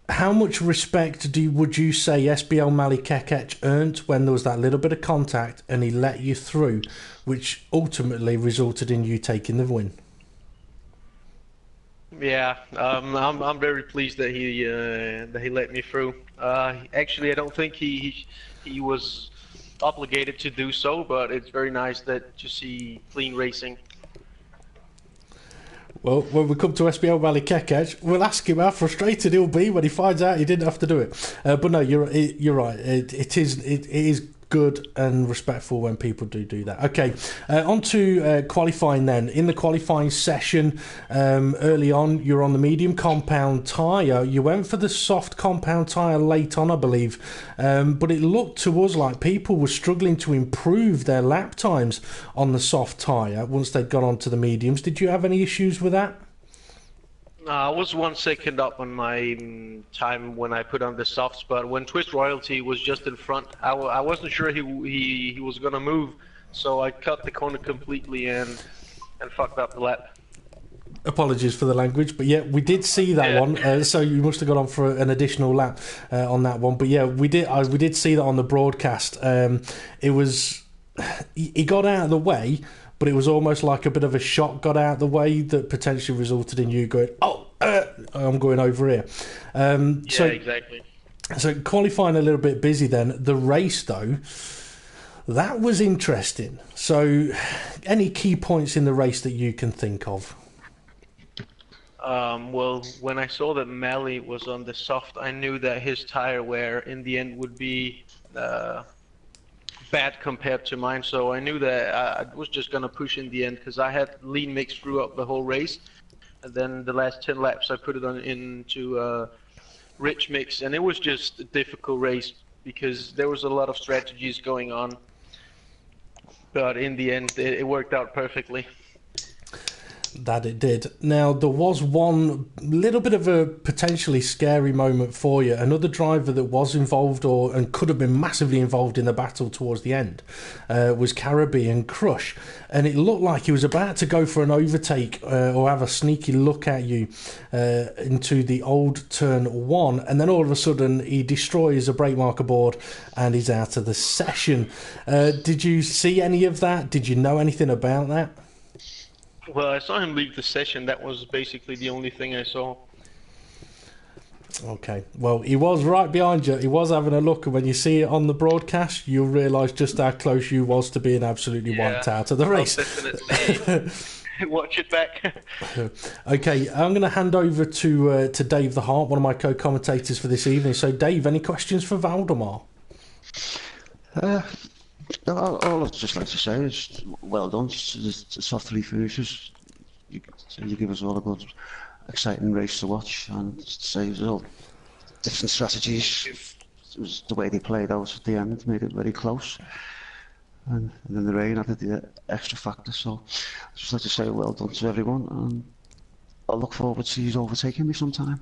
how much respect would you say SBL Mali Kekec earned when there was that little bit of contact and he let you through, which ultimately resulted in you taking the win? Yeah, I'm very pleased that he let me through. Actually, I don't think he was obligated to do so, but it's very nice that to see clean racing. Well, when we come to SBL Mali Kekec, we'll ask him how frustrated he'll be when he finds out he didn't have to do it. But no, you're right. It is good and respectful when people do that. Okay, on to qualifying then. In the qualifying session, early on, you're on the medium compound tyre. You went for the soft compound tyre late on, I believe, but it looked to us like people were struggling to improve their lap times on the soft tyre once they'd gone on to the mediums. Did you have any issues with that? I was 1 second up on my time when I put on the softs, but when Twist Royalty was just in front, I wasn't sure he was going to move, so I cut the corner completely and fucked up the lap. Apologies for the language, but yeah, we did see that one. So you must have got on for an additional lap on that one. But yeah, we did see that on the broadcast. It was he got out of the way, but it was almost like a bit of a shot got out of the way that potentially resulted in you going, I'm going over here. So exactly. So qualifying a little bit busy then. The race, though, that was interesting. So any key points in the race that you can think of? Well, when I saw that Mali was on the soft, I knew that his tire wear in the end would be bad compared to mine, so I knew that I was just going to push in the end because I had lean mix throughout the whole race, and then the last 10 laps I put it into rich mix, and it was just a difficult race because there was a lot of strategies going on, but in the end it worked out perfectly. That it did. Now, there was one little bit of a potentially scary moment for you. Another driver that was involved and could have been massively involved in the battle towards the end was Caribbean Crush. And it looked like he was about to go for an overtake or have a sneaky look at you into the old turn one. And then all of a sudden, he destroys a brake marker board and he's out of the session. Did you see any of that? Did you know anything about that? Well, I saw him leave the session. That was basically the only thing I saw. Okay, well, he was right behind you. He was having a look, and when you see it on the broadcast, you'll realise just how close you was to being absolutely wiped out of the race. I'll definitely watch it back. Okay, I'm going to hand over to Dave the Heart, one of my co-commentators for this evening. So, Dave, any questions for Valdemar? All I'd just like to say is well done to soft three finishes. You give us all a good, exciting race to watch, and say it was all different strategies. It was the way they played out at the end made it very close, and then the rain added the extra factor. So I'd just like to say well done to everyone, and I look forward to you overtaking me sometime.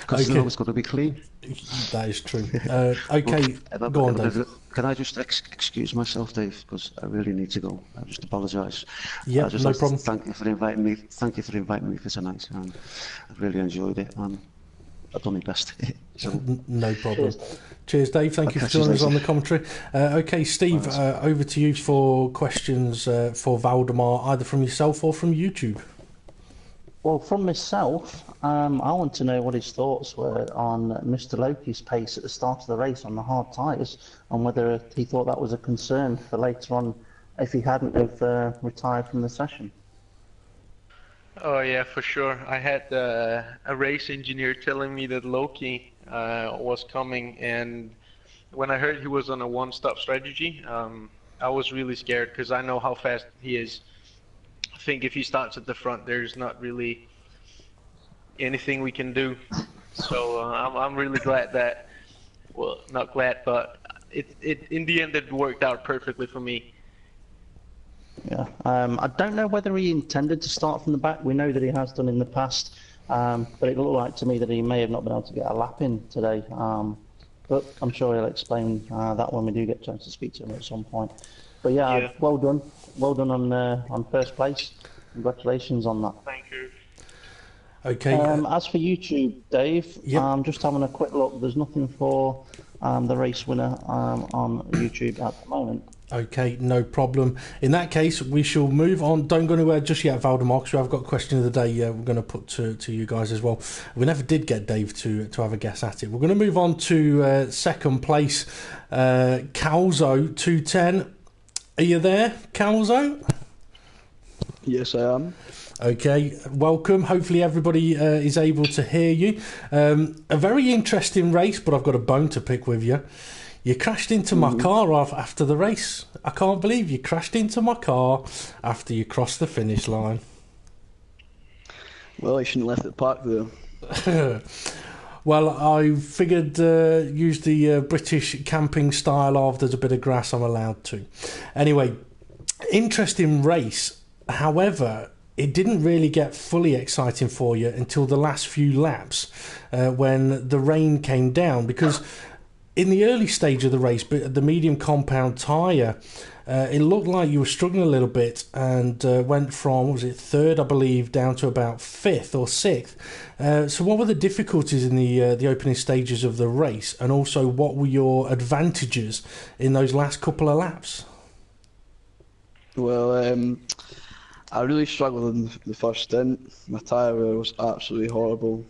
Because you know it's got to be clean. That is true. Okay, go on, Dave. Can I just excuse myself, Dave? Because I really need to go. I just apologise. Yeah, no problem. Thank you for inviting me. Thank you for inviting me for tonight. And I've really enjoyed it. And I've done my best. So, no problem. Cheers, Dave. Thank you for joining us on the commentary. Okay, Steve, over to you for questions for Valdemar, either from yourself or from YouTube. Well, from myself, I want to know what his thoughts were on Mr. Loki's pace at the start of the race on the hard tyres, and whether he thought that was a concern for later on if he hadn't have retired from the session. Oh yeah, for sure. I had a race engineer telling me that Loki was coming, and when I heard he was on a one-stop strategy, I was really scared because I know how fast he is. I think if he starts at the front, there's not really anything we can do. So I'm really glad that, well, not glad, but it in the end it worked out perfectly for me. Yeah, I don't know whether he intended to start from the back. We know that he has done in the past, but it looked like to me that he may have not been able to get a lap in today. But I'm sure he'll explain that when we do get a chance to speak to him at some point. But yeah, well done on first place. Congratulations on that. Thank you. Okay. As for YouTube, Dave, I'm just having a quick look. There's nothing for the race winner on YouTube at the moment. Okay, no problem. In that case, we shall move on. Don't go anywhere just yet, Valdemar, because I've got a question of the day we're going to put to you guys as well. We never did get Dave to have a guess at it. We're going to move on to second place, Calzo 210. Are you there, Calzo? Yes, I am. Okay, welcome. Hopefully everybody is able to hear you. A very interesting race, but I've got a bone to pick with you. You crashed into my car after the race. I can't believe you crashed into my car after you crossed the finish line. Well, I shouldn't have left it parked there. Well, I figured use the British camping style of there's a bit of grass, I'm allowed to. Anyway, interesting race. However, it didn't really get fully exciting for you until the last few laps when the rain came down, because in the early stage of the race, but the medium compound tyre, it looked like you were struggling a little bit and went from, what was it, third, I believe, down to about fifth or sixth. So what were the difficulties in the opening stages of the race, and also what were your advantages in those last couple of laps? Well, I really struggled in the first stint. My tyre was absolutely horrible.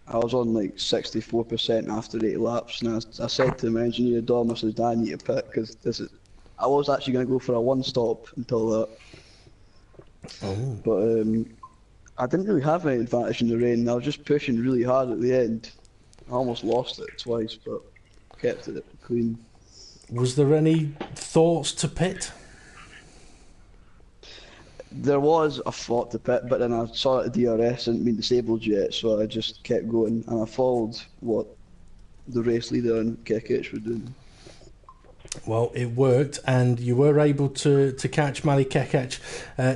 I was on like 64% after 8 laps, and I said to my engineer Dom, I said, I need to pit because I was actually going to go for a one-stop until that. Oh. But I didn't really have any advantage in the rain. I was just pushing really hard at the end. I almost lost it twice, but kept it clean. Was there any thoughts to pit? There was a thought to pit, but then I saw it at DRS and been disabled yet, so I just kept going, and I followed what the race leader and Kekich were doing. Well, it worked, and you were able to catch Mali Kekich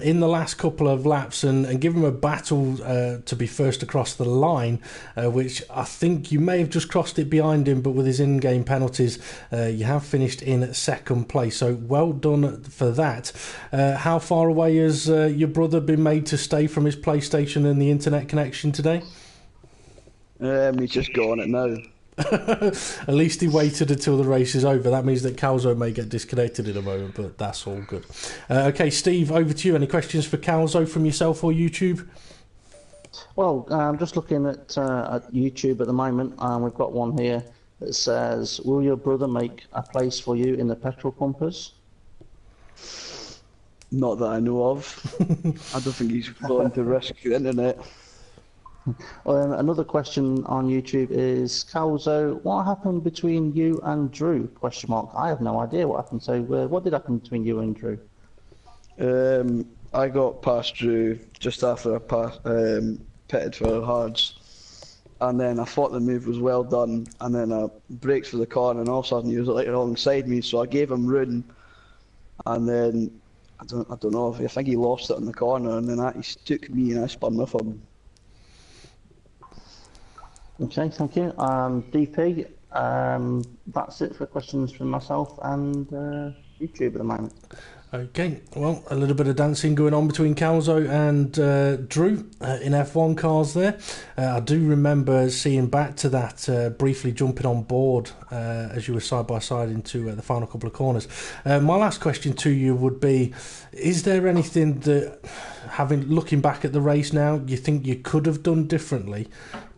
in the last couple of laps and give him a battle to be first across the line, which I think you may have just crossed it behind him, but with his in-game penalties, you have finished in second place. So well done for that. How far away has your brother been made to stay from his PlayStation and the internet connection today? He's just got on it now. At least he waited until the race is over. That means that Calzo may get disconnected in a moment, but that's all good. Okay, Steve, over to you. Any questions for Calzo from yourself or YouTube? Well, I'm just looking at YouTube at the moment, and we've got one here that says, "Will your brother make a place for you in the petrol pumpers?" Not that I know of. I don't think he's willing to risk the internet. Another question on YouTube is, Calzo, what happened between you and Drew? Question mark. I have no idea what happened. So, what did happen between you and Drew? I got past Drew just after I pitted for hards, and then I thought the move was well done, and then I braked for the corner, and all of a sudden he was like alongside me, so I gave him room, and then I don't know, I think he lost it in the corner, and then he took me and I spun with him. Okay, thank you. DP, that's it for questions from myself and YouTube at the moment. Okay, well, a little bit of dancing going on between Calzo and Drew in F1 cars there. I do remember seeing back to that briefly jumping on board as you were side by side into the final couple of corners. My last question to you would be, is there anything that, looking back at the race now, you think you could have done differently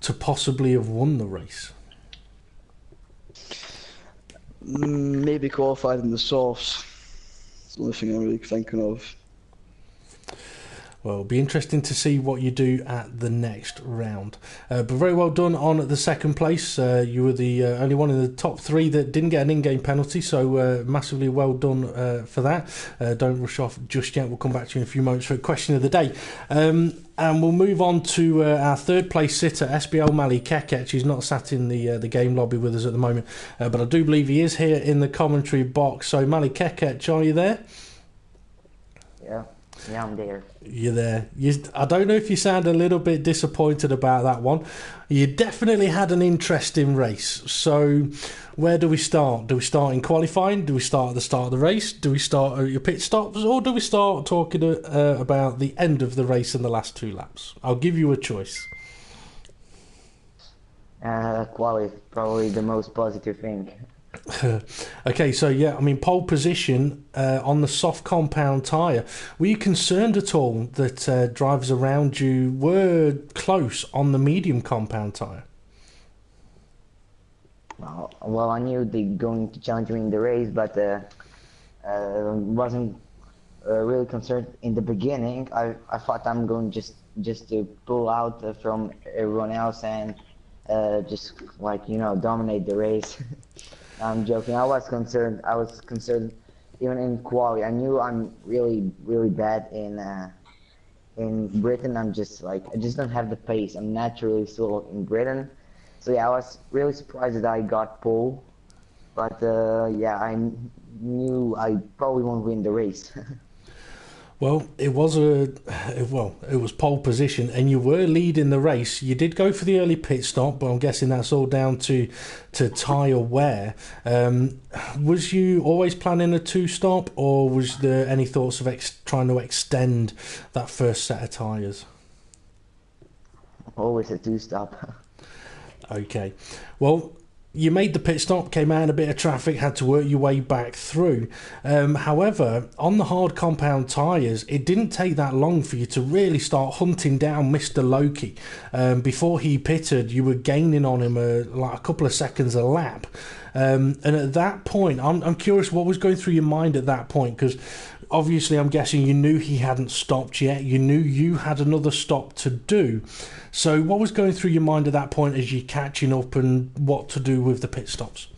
to possibly have won the race? Maybe qualified in the softs. It's the only thing I'm really thinking of. Well, it'll be interesting to see what you do at the next round. But very well done on the second place. You were the only one in the top three that didn't get an in-game penalty, so massively well done for that. Don't rush off just yet. We'll come back to you in a few moments for a question of the day. And we'll move on to our third place sitter, SBL Mali Kekec. He's not sat in the game lobby with us at the moment, but I do believe he is here in the commentary box. So Mali Kekec, are you there? Yeah, I'm there. You're there. I don't know if you sound a little bit disappointed about that one. You definitely had an interesting race. So where do we start? Do we start in qualifying? Do we start at the start of the race? Do we start at your pit stops? Or do we start talking about the end of the race and the last two laps? I'll give you a choice. Quali, probably the most positive thing. Okay, so yeah, I mean, pole position on the soft compound tyre. Were you concerned at all that drivers around you were close on the medium compound tyre? Well, I knew they were going to challenge me in the race, but wasn't really concerned in the beginning. I thought I'm going just to pull out from everyone else and just dominate the race. I'm joking. I was concerned even in quali. I knew I'm really, really bad in Britain. I just don't have the pace. I'm naturally slow in Britain. So yeah, I was really surprised that I got pole. But yeah, I knew I probably won't win the race. Well, it was pole position, and you were leading the race. You did go for the early pit stop, but I'm guessing that's all down to tyre wear. Was you always planning a two-stop, or was there any thoughts of trying to extend that first set of tyres? Always a two-stop. Okay. Well, you made the pit stop, came out in a bit of traffic, had to work your way back through. However, on the hard compound tyres, it didn't take that long for you to really start hunting down Mr. Loki. Before he pitted, you were gaining on him a couple of seconds a lap. And at that point, I'm curious what was going through your mind at that point, because obviously I'm guessing you knew he hadn't stopped yet. You knew you had another stop to do. So what was going through your mind at that point as you're catching up and what to do with the pit stops?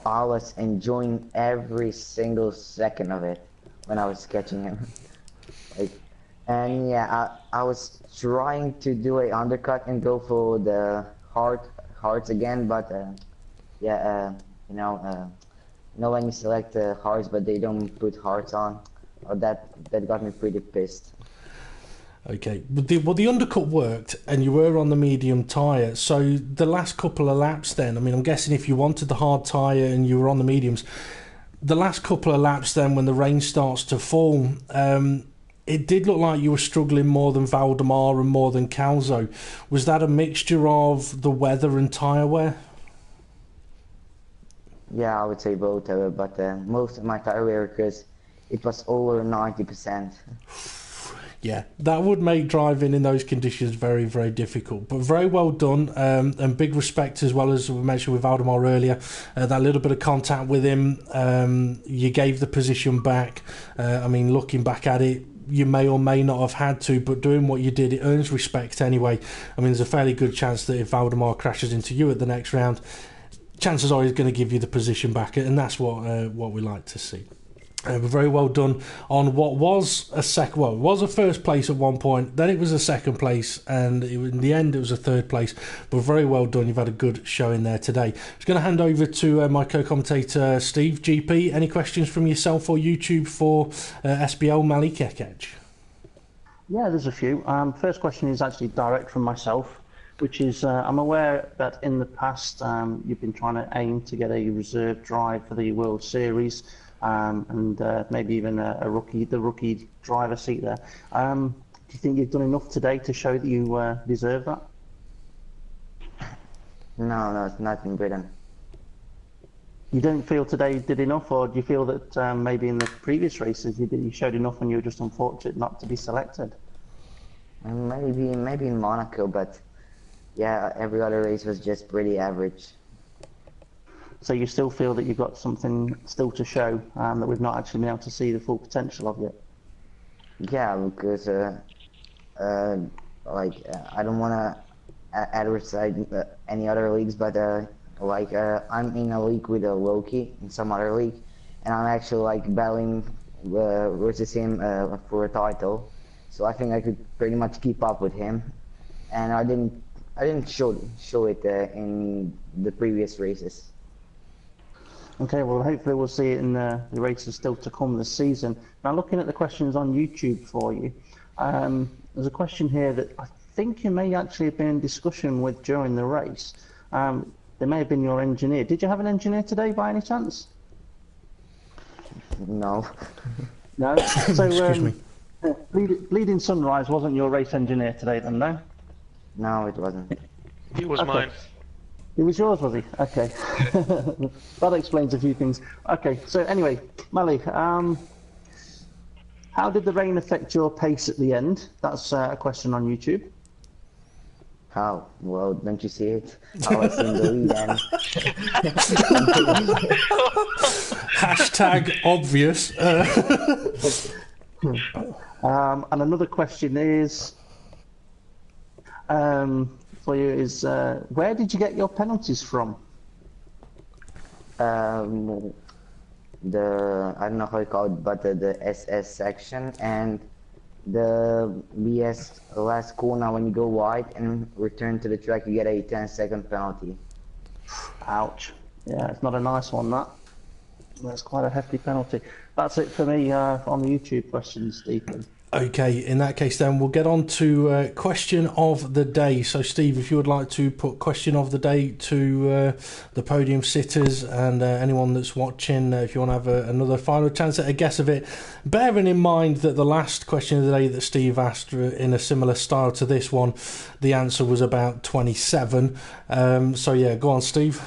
I was enjoying every single second of it when I was catching him. And yeah, I was trying to do a undercut and go for the hards again, but when you select hards but they don't put hards on, that got me pretty pissed. Okay, well the undercut worked and you were on the medium tyre, so the last couple of laps then, I mean, I'm guessing if you wanted the hard tyre and you were on the mediums, the last couple of laps then when the rain starts to fall, it did look like you were struggling more than Valdemar and more than Calzo. Was that a mixture of the weather and tyre wear? Yeah, I would say both, but most of my tyre wear, because it was over 90%. Yeah, that would make driving in those conditions very, very difficult. But very well done, and big respect as well, as we mentioned with Valdemar earlier. That little bit of contact with him, you gave the position back. I mean, looking back at it, you may or may not have had to, but doing what you did, it earns respect anyway. I mean, there's a fairly good chance that if Valdemar crashes into you at the next round, chances are he's going to give you the position back, and that's what we like to see. Very well done on what was a it was a first place at one point, then it was a second place, and in the end it was a third place. But very well done. You've had a good showing there today. I was going to hand over to my co-commentator Steve. GP, any questions from yourself or YouTube for SBL Mali Kekej? Yeah, there's a few. First question is actually direct from myself, which is I'm aware that in the past you've been trying to aim to get a reserve drive for the World Series. And maybe even the rookie driver seat there. Do you think you've done enough today to show that you deserve that? No, it's not in Britain. You don't feel today you did enough, or do you feel that maybe in the previous races you showed enough and you were just unfortunate not to be selected? Maybe in Monaco, but yeah, every other race was just pretty average. So you still feel that you've got something still to show that we've not actually been able to see the full potential of yet? Yeah, because I don't want to advertise any other leagues, but I'm in a league with Loki in some other league, and I'm actually battling versus him for a title. So I think I could pretty much keep up with him, and I didn't show it in the previous races. Okay, well, hopefully we'll see it in the races still to come this season. Now, looking at the questions on YouTube for you, there's a question here that I think you may actually have been in discussion with during the race. They may have been your engineer. Did you have an engineer today by any chance? No. No? So, Excuse me. Bleeding Sunrise wasn't your race engineer today then, no? No, it wasn't. He was mine. It was yours, was he? Okay. That explains a few things. Okay, so anyway, Mali, how did the rain affect your pace at the end? That's a question on YouTube. How? Well, don't you see it? I was in the lead and... Hashtag obvious. And another question is... for you is where did you get your penalties from? I don't know how you call it, but the SS section and the BS last corner when you go wide and return to the track, you get a 10-second penalty. Ouch. Yeah, it's not a nice one, that. That's quite a hefty penalty. That's it for me on the YouTube questions, Stephen. Okay, in that case then we'll get on to question of the day. So Steve, if you would like to put question of the day to the podium sitters and anyone that's watching, if you want to have another final chance at a guess of it, bearing in mind that the last question of the day that Steve asked in a similar style to this one, the answer was about 27. So yeah, go on Steve.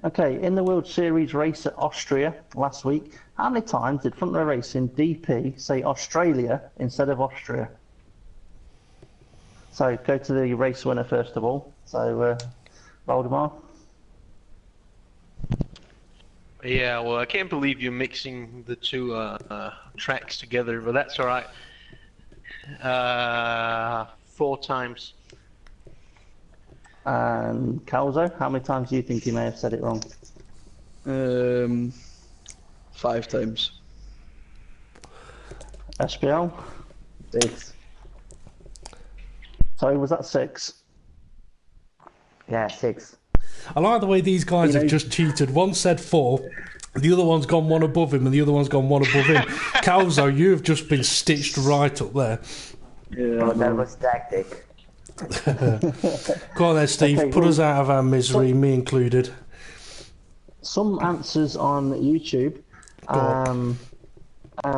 Okay, in the World Series race at Austria last week, how many times did front row racing DP say Australia instead of Austria? So go to the race winner first of all. So Valdemar. Yeah, well, I can't believe you're mixing the two tracks together, but that's all right. 4 times. And Calzo, how many times do you think he may have said it wrong? 5 times. SPL? 6. Sorry, was that 6? Yeah, 6. I like the way these guys have just cheated. One said 4, the other one's gone one above him, and the other one's gone one above him. Calzo, you have just been stitched right up there. Yeah, Well, that was tactic. Go on then, Steve. Okay, Put well, us out of our misery, me included. Some answers on YouTube.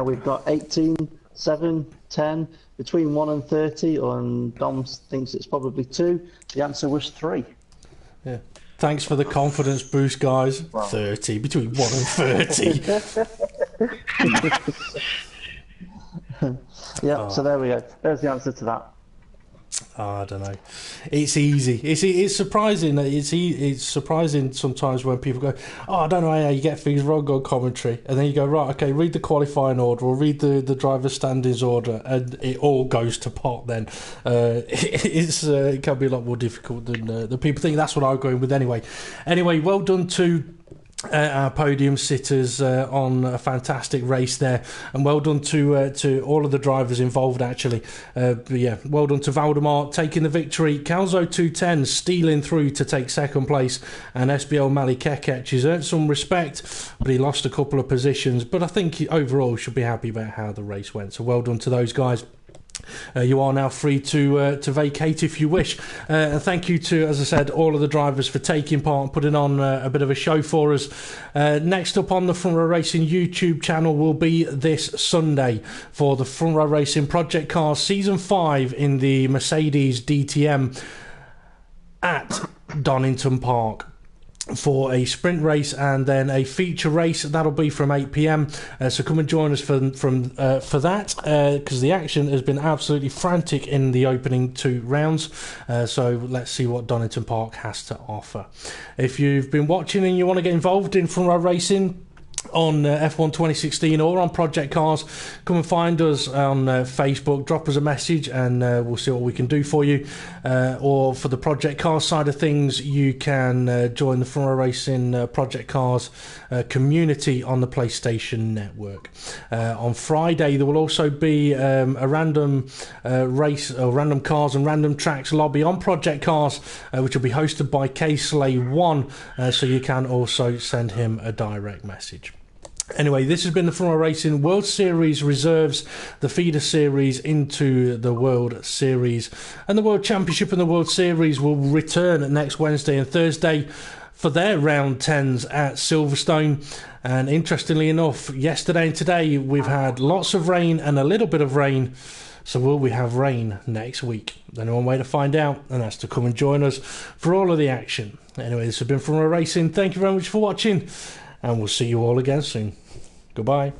We've got 18, 7, 10, between 1 and 30, and Dom thinks it's probably 2. The answer was 3. Yeah. Thanks for the confidence boost, guys. 30, between 1 and 30. Yeah, so there we go. There's the answer to that. I don't know. It's easy. It's surprising. It's surprising sometimes when people go, "Oh, I don't know how you get things wrong on commentary," and then you go, "Right, okay, read the qualifying order or read the driver's standings order," and it all goes to pot. Then it can be a lot more difficult than the people think. That's what I'm going with anyway. Anyway, well done to our podium sitters on a fantastic race there, and well done to all of the drivers involved actually. But yeah, well done to Valdemar taking the victory, Calzo 210 stealing through to take second place, and SBL Mali Kekec has earned some respect, but he lost a couple of positions, but I think he overall should be happy about how the race went, so well done to those guys. You are now free to vacate if you wish. And thank you to, as I said, all of the drivers for taking part and putting on a bit of a show for us. Next up on the Front Row Racing YouTube channel will be this Sunday for the Front Row Racing Project Cars Season 5 in the Mercedes DTM at Donington Park, for a sprint race and then a feature race. That'll be from 8 p.m. So come and join us for that, because the action has been absolutely frantic in the opening 2 rounds. So let's see what Donington Park has to offer. If you've been watching and you want to get involved in front row racing on F1 2016 or on Project Cars, come and find us on Facebook, drop us a message and we'll see what we can do for you. Or for the Project Cars side of things, you can join the Front Row Racing Project Cars community on the PlayStation Network. On Friday there will also be a random race, or random cars and random tracks lobby on Project Cars, which will be hosted by KSlay1, so you can also send him a direct message. Anyway, this has been the Front Row Racing World Series Reserves, the feeder series into the World Series. And the World Championship and the World Series will return next Wednesday and Thursday for their round 10s at Silverstone. And interestingly enough, yesterday and today we've had lots of rain and a little bit of rain. So will we have rain next week? There's only one way to find out, and that's to come and join us for all of the action. Anyway, this has been Front Row Racing. Thank you very much for watching, and we'll see you all again soon. Goodbye.